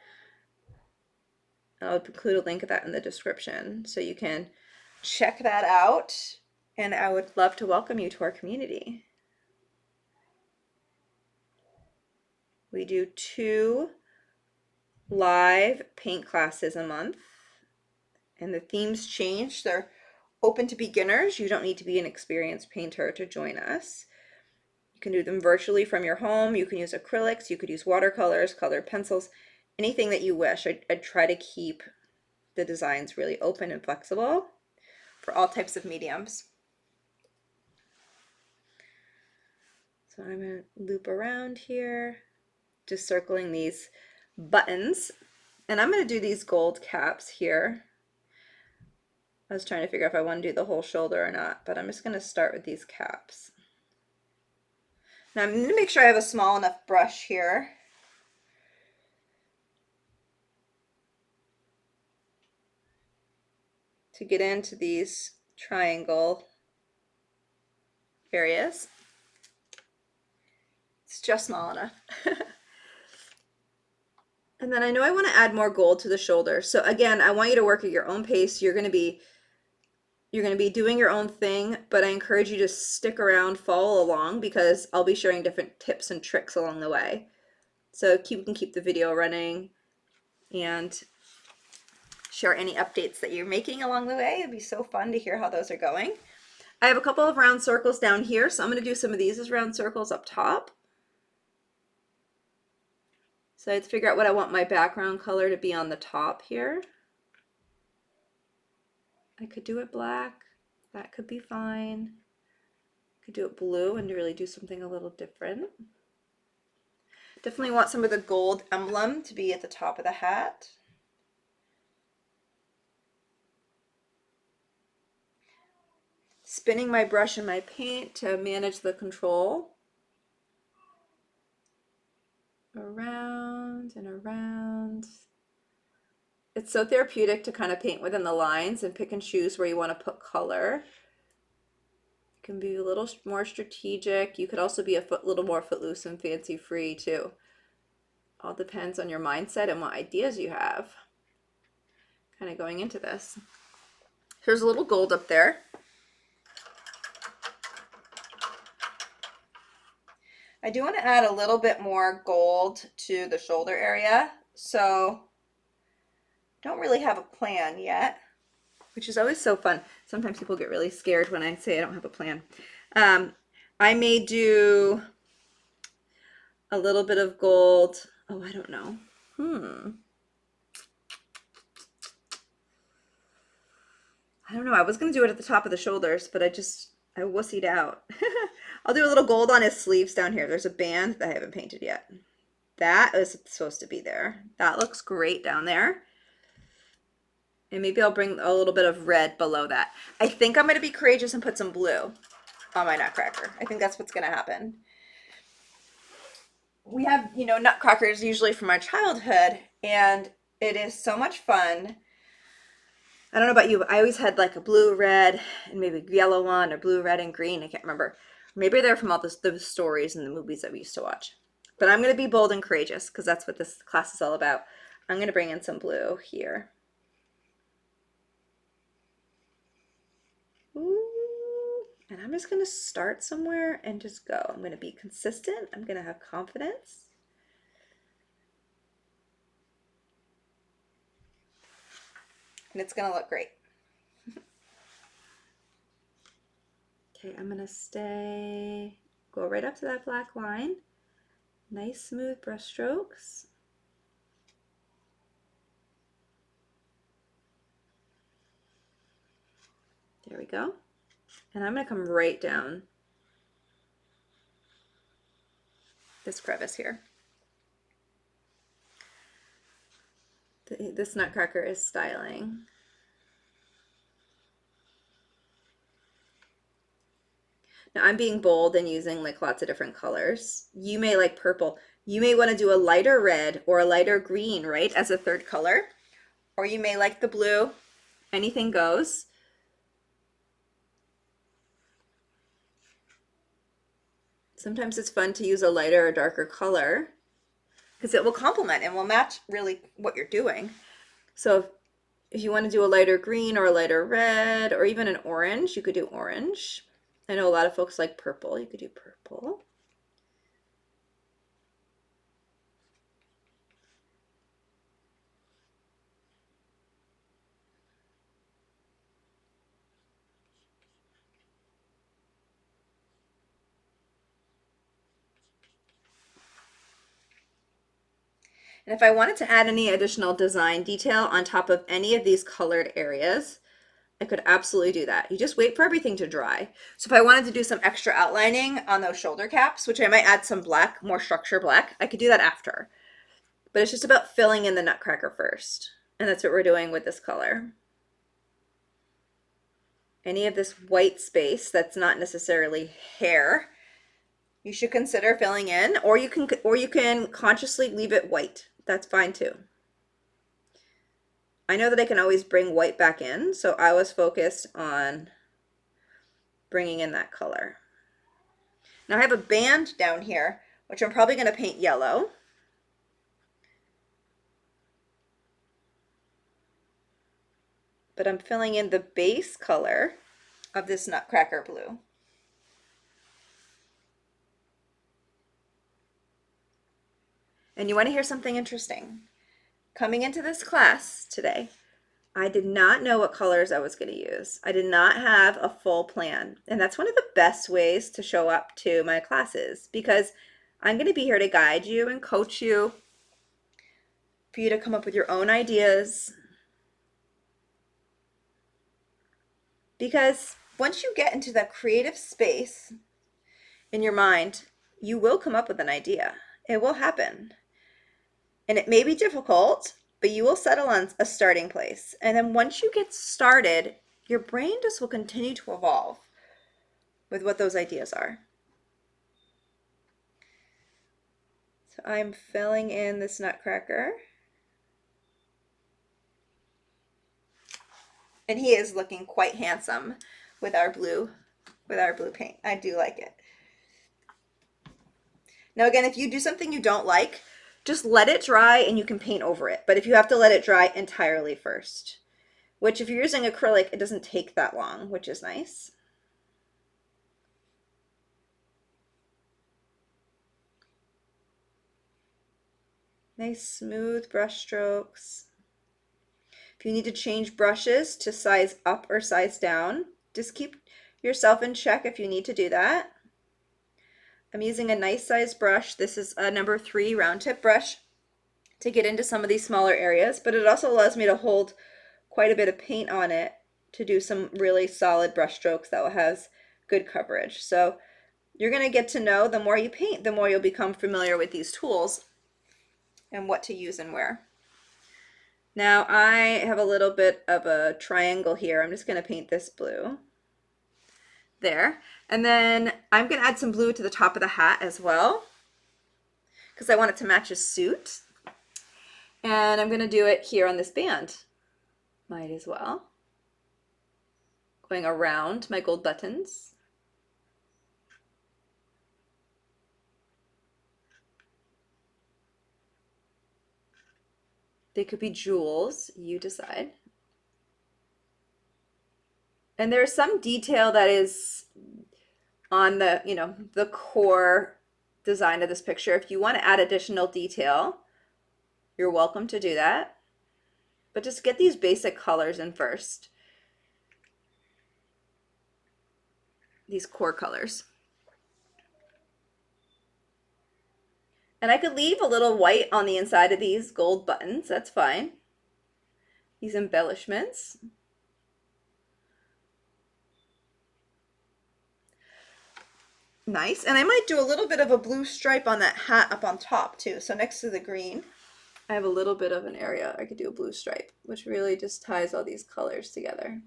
I'll include a link of that in the description so you can check that out, and I would love to welcome you to our community. We do 2 live paint classes a month, and the themes change. They're open to beginners. You don't need to be an experienced painter to join us. You can do them virtually from your home. You can use acrylics. You could use watercolors, colored pencils, anything that you wish. I'd try to keep the designs really open and flexible for all types of mediums. So I'm going to loop around here, just circling these buttons. And I'm going to do these gold caps here. I was trying to figure out if I want to do the whole shoulder or not, but I'm just going to start with these caps. Now I'm going to make sure I have a small enough brush here. To get into these triangle areas. It's just small enough. And then I know I want to add more gold to the shoulder. So again, I want you to work at your own pace. You're going to be doing your own thing, but I encourage you to stick around, follow along, because I'll be sharing different tips and tricks along the way. So you can keep the video running and share any updates that you're making along the way. It'd be so fun to hear how those are going. I have a couple of round circles down here, so I'm going to do some of these as round circles up top. So I have to figure out what I want my background color to be on the top here. I could do it black. That could be fine. I could do it blue and really do something a little different. Definitely want some of the gold emblem to be at the top of the hat. Spinning my brush and my paint to manage the control. Around and around. It's so therapeutic to kind of paint within the lines and pick and choose where you want to put color. You can be a little more strategic. You could also be a little more footloose and fancy free too. All depends on your mindset and what ideas you have kind of going into this. Here's a little gold up there. I do want to add a little bit more gold to the shoulder area, so don't really have a plan yet, which is always so fun. Sometimes people get really scared when I say I don't have a plan. I may do a little bit of gold. Oh, I don't know. I don't know. I was going to do it at the top of the shoulders, but I wussied out. I'll do a little gold on his sleeves down here. There's a band that I haven't painted yet. That is supposed to be there. That looks great down there. And maybe I'll bring a little bit of red below that. I think I'm going to be courageous and put some blue on my Nutcracker. I think that's what's going to happen. We have, Nutcrackers usually from our childhood, and it is so much fun. I don't know about you, but I always had like a blue, red, and maybe yellow one, or blue, red, and green. I can't remember. Maybe they're from all the stories and the movies that we used to watch. But I'm going to be bold and courageous because that's what this class is all about. I'm going to bring in some blue here. Ooh. And I'm just going to start somewhere and just go. I'm going to be consistent. I'm going to have confidence. And it's going to look great. Okay, I'm going to go right up to that black line. Nice smooth brush strokes. There we go. And I'm going to come right down this crevice here. This Nutcracker is styling. Now I'm being bold and using like lots of different colors. You may like purple. You may want to do a lighter red or a lighter green, right, as a third color. Or you may like the blue. Anything goes. Sometimes it's fun to use a lighter or darker color because it will complement and will match really what you're doing. So if you want to do a lighter green or a lighter red or even an orange, you could do orange. I know a lot of folks like purple. You could do purple. And if I wanted to add any additional design detail on top of any of these colored areas, I could absolutely do that. You just wait for everything to dry. So if I wanted to do some extra outlining on those shoulder caps, which I might add some black, more structure black, I could do that after. But it's just about filling in the Nutcracker first. And that's what we're doing with this color. Any of this white space that's not necessarily hair, you should consider filling in, or you can consciously leave it white. That's fine too. I know that I can always bring white back in, so I was focused on bringing in that color. Now I have a band down here, which I'm probably going to paint yellow. but I'm filling in the base color of this Nutcracker blue. And you want to hear something interesting? Coming into this class today, I did not know what colors I was going to use. I did not have a full plan. And that's one of the best ways to show up to my classes, because I'm going to be here to guide you and coach you, for you to come up with your own ideas. Because once you get into that creative space in your mind, you will come up with an idea. It will happen. And it may be difficult, but you will settle on a starting place. And then once you get started, your brain just will continue to evolve with what those ideas are. So I'm filling in this Nutcracker. And he is looking quite handsome with our blue paint. I do like it. Now again, if you do something you don't like, just let it dry and you can paint over it. But if you have to let it dry entirely first, which if you're using acrylic, it doesn't take that long, which is nice. Nice smooth brush strokes. If you need to change brushes to size up or size down, just keep yourself in check if you need to do that. I'm using a nice size brush. This is a number 3 round tip brush to get into some of these smaller areas, but it also allows me to hold quite a bit of paint on it to do some really solid brush strokes that will have good coverage. So you're going to get to know, the more you paint, the more you'll become familiar with these tools and what to use and where. Now I have a little bit of a triangle here. I'm just going to paint this blue there. And then I'm going to add some blue to the top of the hat as well, because I want it to match his suit. And I'm going to do it here on this band. Might as well. Going around my gold buttons. They could be jewels, you decide. And there's some detail that is on the, the core design of this picture. If you want to add additional detail, you're welcome to do that. But just get these basic colors in first. These core colors. And I could leave a little white on the inside of these gold buttons. That's fine. These embellishments. Nice. And I might do a little bit of a blue stripe on that hat up on top too. So next to the green, I have a little bit of an area I could do a blue stripe, which really just ties all these colors together.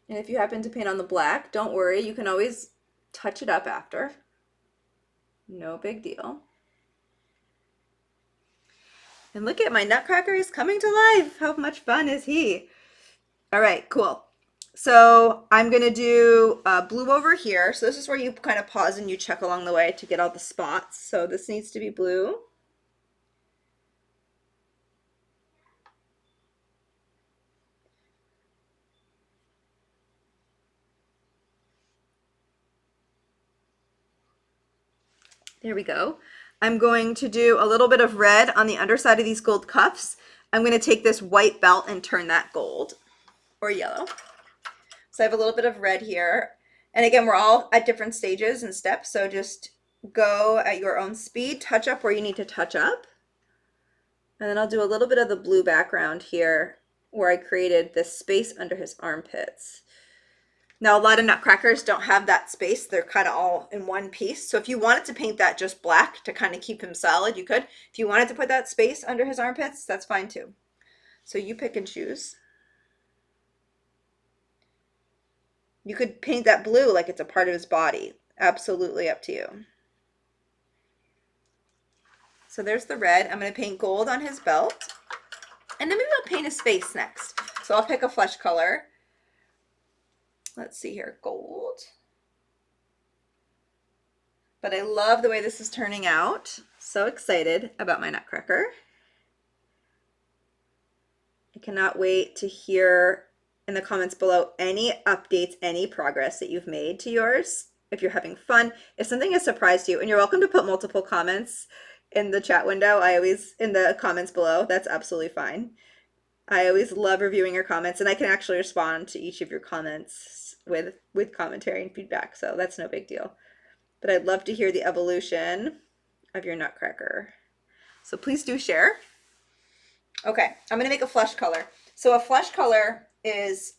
And if you happen to paint on the black, don't worry, you can always touch it up after. No big deal. And look at my Nutcracker, he's coming to life. How much fun is he? All right, cool. So I'm gonna do blue over here. So this is where you kind of pause and you check along the way to get all the spots. So this needs to be blue. There we go. I'm going to do a little bit of red on the underside of these gold cuffs. I'm going to take this white belt and turn that gold or yellow. So I have a little bit of red here. And again, we're all at different stages and steps. So just go at your own speed, touch up where you need to touch up. And then I'll do a little bit of the blue background here where I created this space under his armpits. Now, a lot of Nutcrackers don't have that space. They're kind of all in one piece. So if you wanted to paint that just black to kind of keep him solid, you could. If you wanted to put that space under his armpits, that's fine too. So you pick and choose. You could paint that blue like it's a part of his body. Absolutely up to you. So there's the red. I'm going to paint gold on his belt. And then maybe I'll paint his face next. So I'll pick a flesh color. Let's see here, gold. But I love the way this is turning out. So excited about my Nutcracker. I cannot wait to hear in the comments below any updates, any progress that you've made to yours. If you're having fun, if something has surprised you, and you're welcome to put multiple comments in the chat window. In the comments below, that's absolutely fine. I always love reviewing your comments, and I can actually respond to each of your comments with commentary and feedback, so that's no big deal. But I'd love to hear the evolution of your Nutcracker. So please do share. Okay, I'm gonna make a flesh color. So a flesh color is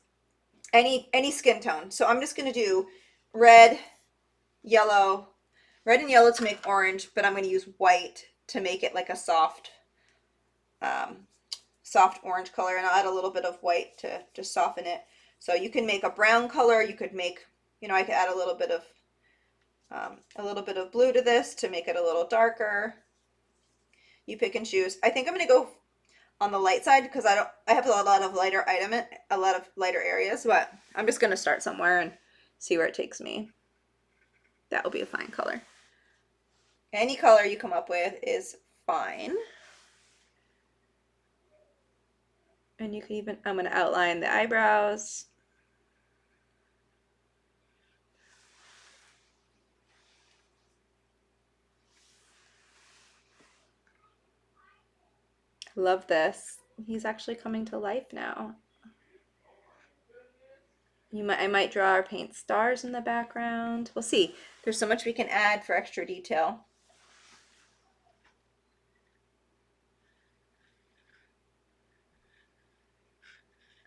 any skin tone. So I'm just gonna do red, yellow, red and yellow to make orange, but I'm gonna use white to make it like a soft, soft orange color, and I'll add a little bit of white to just soften it. So you can make a brown color. You could make, I could add a little bit of blue to this to make it a little darker. You pick and choose. I think I'm gonna go on the light side because I have a lot of lighter areas, but I'm just gonna start somewhere and see where it takes me. That will be a fine color. Any color you come up with is fine. And you can even, I'm gonna outline the eyebrows. Love this. He's actually coming to life now. I might draw or paint stars in the background. We'll see. There's so much we can add for extra detail.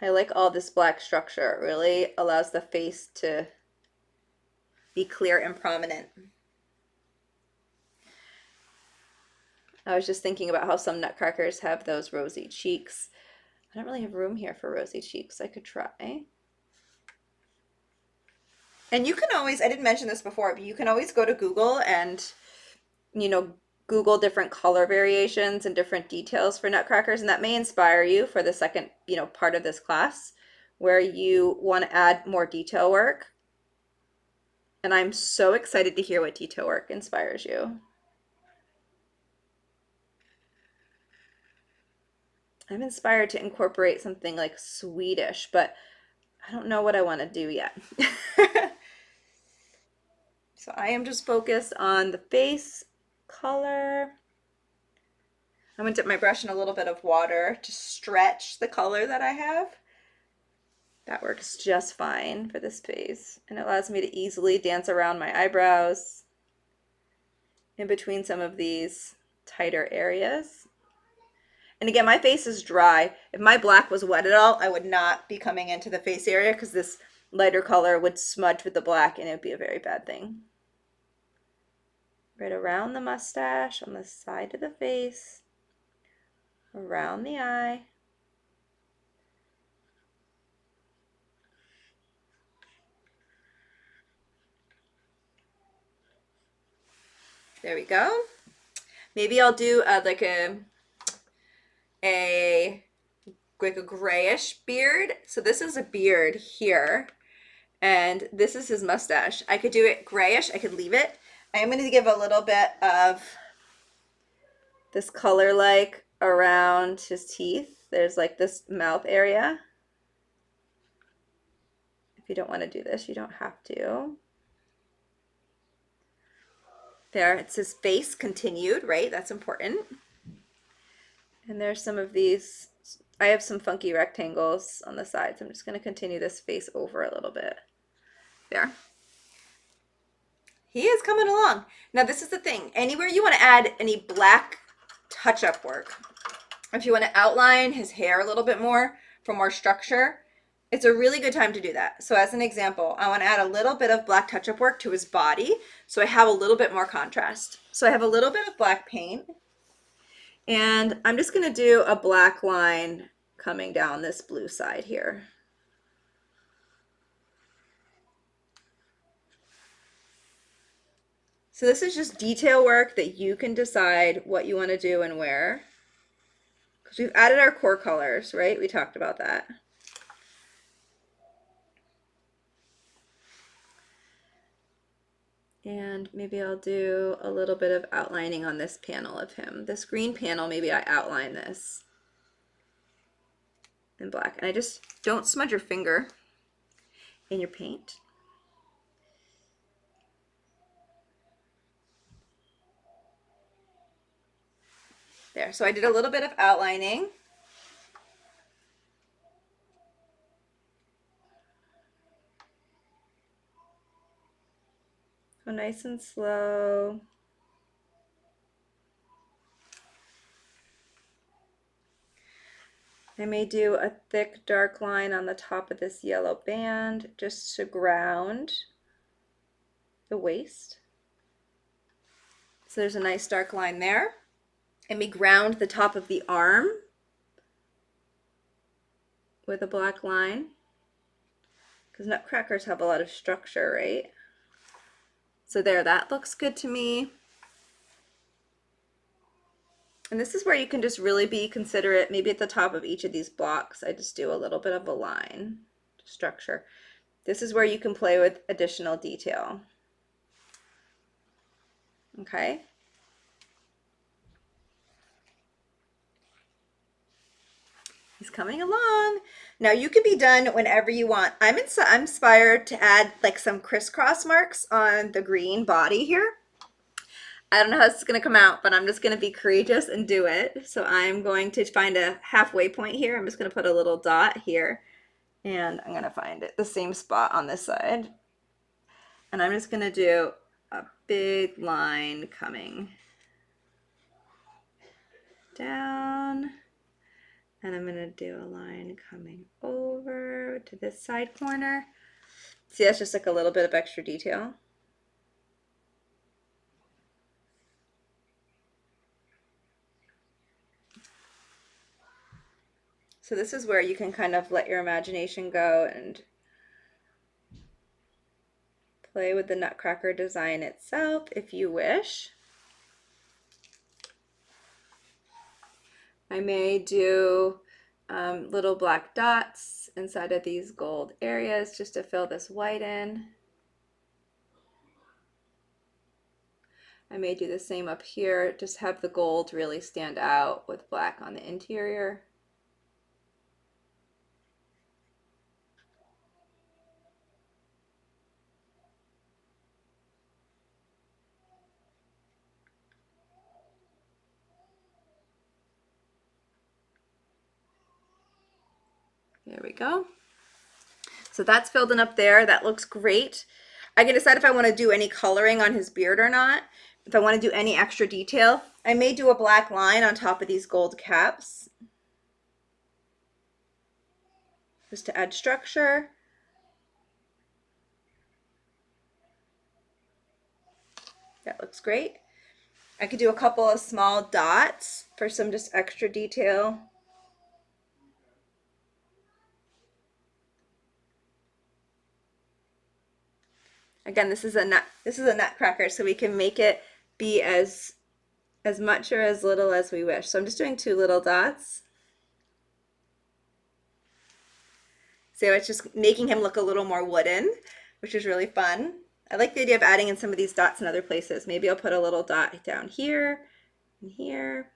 I like all this black structure. It really allows the face to be clear and prominent. I was just thinking about how some nutcrackers have those rosy cheeks. I don't really have room here for rosy cheeks. I could try. And you can always, I didn't mention this before, but you can always go to Google and, Google different color variations and different details for nutcrackers, and that may inspire you for the second, part of this class where you want to add more detail work. And I'm so excited to hear what detail work inspires you. I'm inspired to incorporate something like Swedish, but I don't know what I want to do yet. So I am just focused on the face color. I'm going to dip my brush in a little bit of water to stretch the color that I have. That works just fine for this face, and it allows me to easily dance around my eyebrows in between some of these tighter areas. And again, my face is dry. If my black was wet at all, I would not be coming into the face area because this lighter color would smudge with the black and it would be a very bad thing. Right around the mustache, on the side of the face, around the eye. There we go. Maybe I'll do like a grayish beard. So this is a beard here, and this is his mustache. I could do it grayish. I could leave it. I am going to give a little bit of this color like around his teeth. There's like this mouth area. If you don't want to do this, you don't have to. There, it's his face continued, right? That's important. And there's some of these, I have some funky rectangles on the sides. I'm just going to continue this face over a little bit. There. He is coming along. Now this is the thing. Anywhere you want to add any black touch-up work, if you want to outline his hair a little bit more for more structure, it's a really good time to do that. So as an example, I want to add a little bit of black touch-up work to his body so I have a little bit more contrast. So I have a little bit of black paint, and I'm just going to do a black line coming down this blue side here. So this is just detail work that you can decide what you want to do and where. Because we've added our core colors, right? We talked about that. And maybe I'll do a little bit of outlining on this panel of him. This green panel, maybe I outline this. and black. And I just don't smudge your finger in your paint. There, so I did a little bit of outlining. Go nice and slow. I may do a thick dark line on the top of this yellow band just to ground the waist. So there's a nice dark line there. I may ground the top of the arm with a black line, because nutcrackers have a lot of structure, right? So there, that looks good to me. And this is where you can just really be considerate. Maybe at the top of each of these blocks, I just do a little bit of a line structure. This is where you can play with additional detail. Okay. He's coming along. Now you can be done whenever you want. I'm inspired to add like some crisscross marks on the green body here. I don't know how this is going to come out, but I'm just going to be courageous and do it. So I'm going to find a halfway point here. I'm just going to put a little dot here, and I'm going to find it the same spot on this side. And I'm just going to do a big line coming down. And I'm going to do a line coming over to this side corner. See, that's just like a little bit of extra detail. So this is where you can kind of let your imagination go and play with the nutcracker design itself if you wish. I may do little black dots inside of these gold areas just to fill this white in. I may do the same up here, just have the gold really stand out with black on the interior. There we go. So that's filled in up there. That looks great. I can decide if I want to do any coloring on his beard or not. If I want to do any extra detail, I may do a black line on top of these gold caps just to add structure. That looks great. I could do a couple of small dots for some just extra detail. Again, this is a nutcracker, so we can make it be as much or as little as we wish. So I'm just doing 2 little dots. So it's just making him look a little more wooden, which is really fun. I like the idea of adding in some of these dots in other places. Maybe I'll put a little dot down here and here.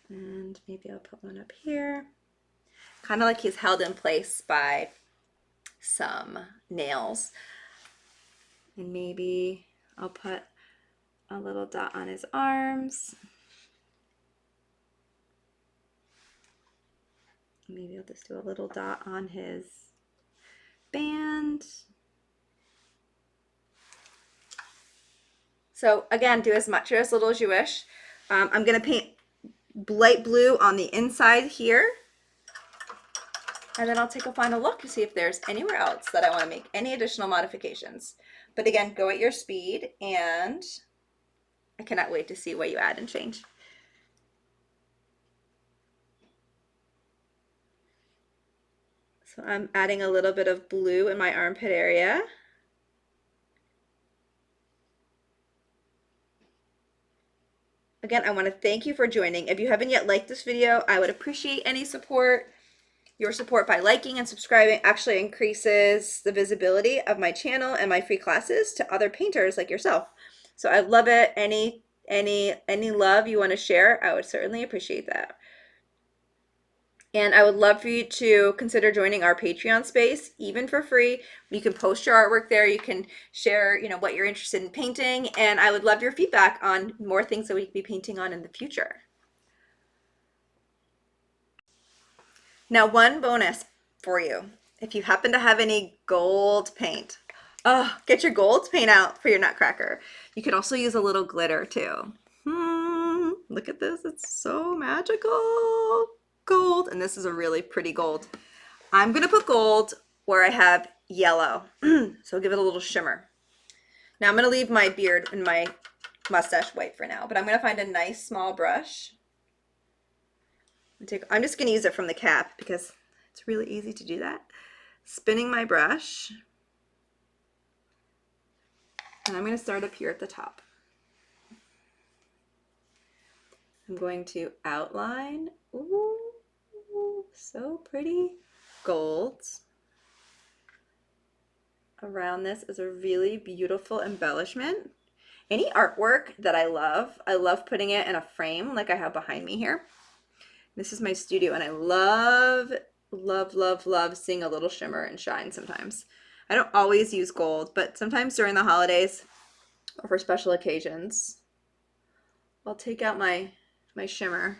And maybe I'll put one up here. Kind of like he's held in place by some nails. And maybe I'll put a little dot on his arms. Maybe I'll just do a little dot on his band. So again, do as much or as little as you wish. I'm going to paint light blue on the inside here. And then I'll take a final look to see if there's anywhere else that I want to make any additional modifications. But again, go at your speed, and I cannot wait to see what you add and change. So I'm adding a little bit of blue in my armpit area. Again, I want to thank you for joining. If you haven't yet liked this video, I would appreciate any support. Your support by liking and subscribing actually increases the visibility of my channel and my free classes to other painters like yourself. So I love it. Any love you want to share, I would certainly appreciate that. And I would love for you to consider joining our Patreon space, even for free. You can post your artwork there. You can share, what you're interested in painting. And I would love your feedback on more things that we could be painting on in the future. Now, one bonus for you. If you happen to have any gold paint, get your gold paint out for your Nutcracker. You could also use a little glitter too. Look at this. It's so magical. Gold. And this is a really pretty gold. I'm going to put gold where I have yellow. So give it a little shimmer. Now I'm going to leave my beard and my mustache white for now, but I'm going to find a nice small brush. I'm just going to use it from the cap because it's really easy to do that. Spinning my brush. And I'm going to start up here at the top. I'm going to outline. Ooh, so pretty. Golds. Around this is a really beautiful embellishment. Any artwork that I love putting it in a frame like I have behind me here. This is my studio and I love, love, love, love seeing a little shimmer and shine sometimes. I don't always use gold, but sometimes during the holidays or for special occasions, I'll take out my shimmer.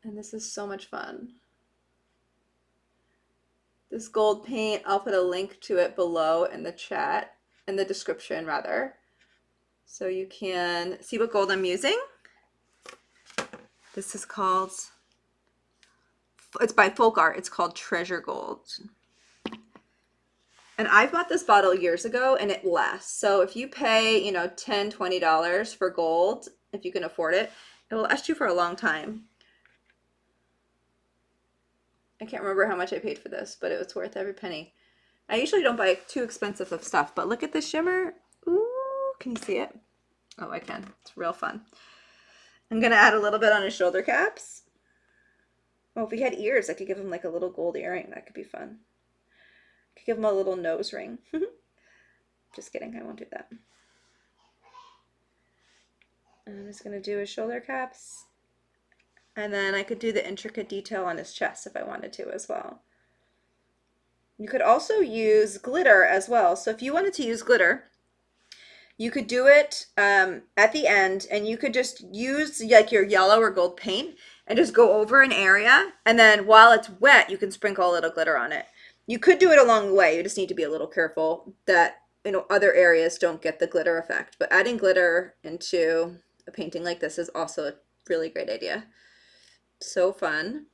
And this is so much fun. This gold paint, I'll put a link to it below in the chat, in the description rather, so you can see what gold I'm using. This is called, it's by Folk Art, it's called Treasure Gold. And I bought this bottle years ago and it lasts. So if you pay, $10, $20 for gold, if you can afford it, it will last you for a long time. I can't remember how much I paid for this, but it was worth every penny. I usually don't buy too expensive of stuff, but look at the shimmer. Ooh, can you see it? Oh, I can. It's real fun. I'm going to add a little bit on his shoulder caps. Oh, if he had ears, I could give him like a little gold earring. That could be fun. I could give him a little nose ring. Just kidding. I won't do that. I'm just going to do his shoulder caps. And then I could do the intricate detail on his chest if I wanted to as well. You could also use glitter as well. So if you wanted to use glitter, you could do it at the end, and you could just use like your yellow or gold paint and just go over an area. And then while it's wet, you can sprinkle a little glitter on it. You could do it along the way. You just need to be a little careful that other areas don't get the glitter effect. But adding glitter into a painting like this is also a really great idea. So fun.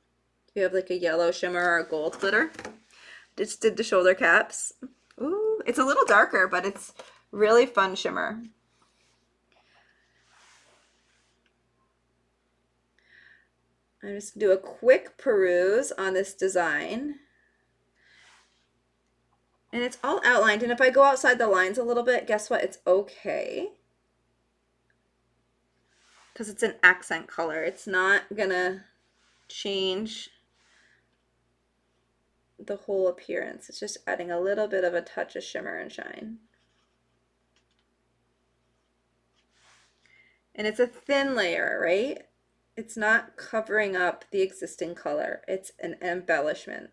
You have like a yellow shimmer or a gold glitter. Just did the shoulder caps. Ooh, it's a little darker, but it's really fun shimmer. I'm just gonna do a quick peruse on this design. And it's all outlined, and if I go outside the lines a little bit, guess what? It's okay. Because it's an accent color. It's not gonna change the whole appearance. It's just adding a little bit of a touch of shimmer and shine. And it's a thin layer, right? It's not covering up the existing color. It's an embellishment.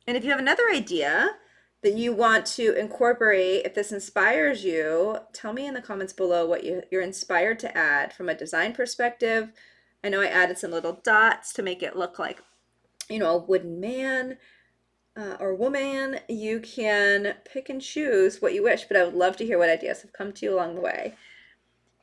And if you have another idea that you want to incorporate, if this inspires you, tell me in the comments below what you're inspired to add from a design perspective. I know I added some little dots to make it look like, a wooden man or woman. You can pick and choose what you wish, but I would love to hear what ideas have come to you along the way.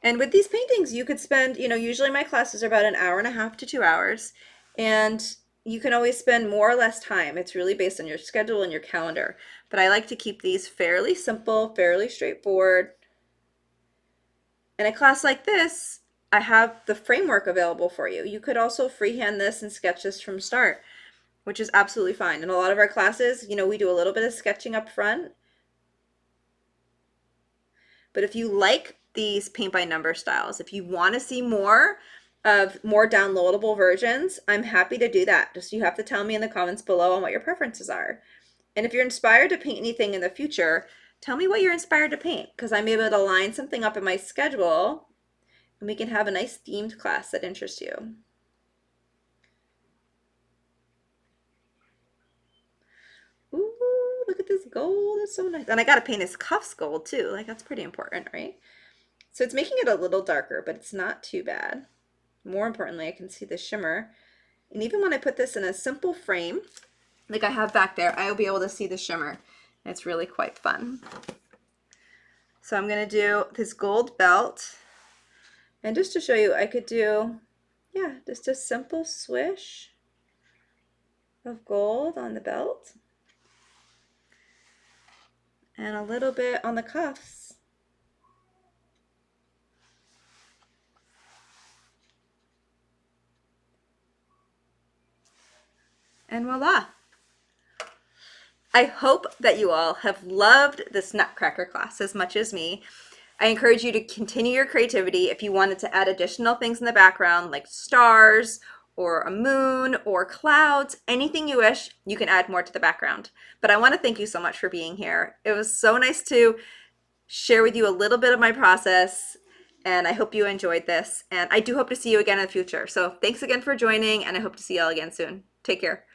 And with these paintings, you could spend, usually my classes are about an hour and a half to 2 hours, and you can always spend more or less time. It's really based on your schedule and your calendar. But I like to keep these fairly simple, fairly straightforward. In a class like this, I have the framework available for you. You could also freehand this and sketch this from start, which is absolutely fine. In a lot of our classes, we do a little bit of sketching up front. But if you like these paint by number styles, if you want to see more of more downloadable versions, I'm happy to do that. Just you have to tell me in the comments below on what your preferences are. And if you're inspired to paint anything in the future, Tell me what you're inspired to paint, because I'm able to line something up in my schedule and we can have a nice themed class that interests you. Ooh, look at this gold. It's so nice. And I got to paint his cuffs gold too. Like, that's pretty important, right? So it's making it a little darker, but it's not too bad. More importantly, I can see the shimmer. And even when I put this in a simple frame, like I have back there, I will be able to see the shimmer. It's really quite fun. So I'm going to do this gold belt. And just to show you, I could do, yeah, just a simple swish of gold on the belt. And a little bit on the cuffs. And voila. I hope that you all have loved this Nutcracker class as much as me. I encourage you to continue your creativity. If you wanted to add additional things in the background like stars or a moon or clouds, anything you wish, you can add more to the background. But I want to thank you so much for being here. It was so nice to share with you a little bit of my process, and I hope you enjoyed this. And I do hope to see you again in the future. So thanks again for joining, and I hope to see you all again soon. Take care.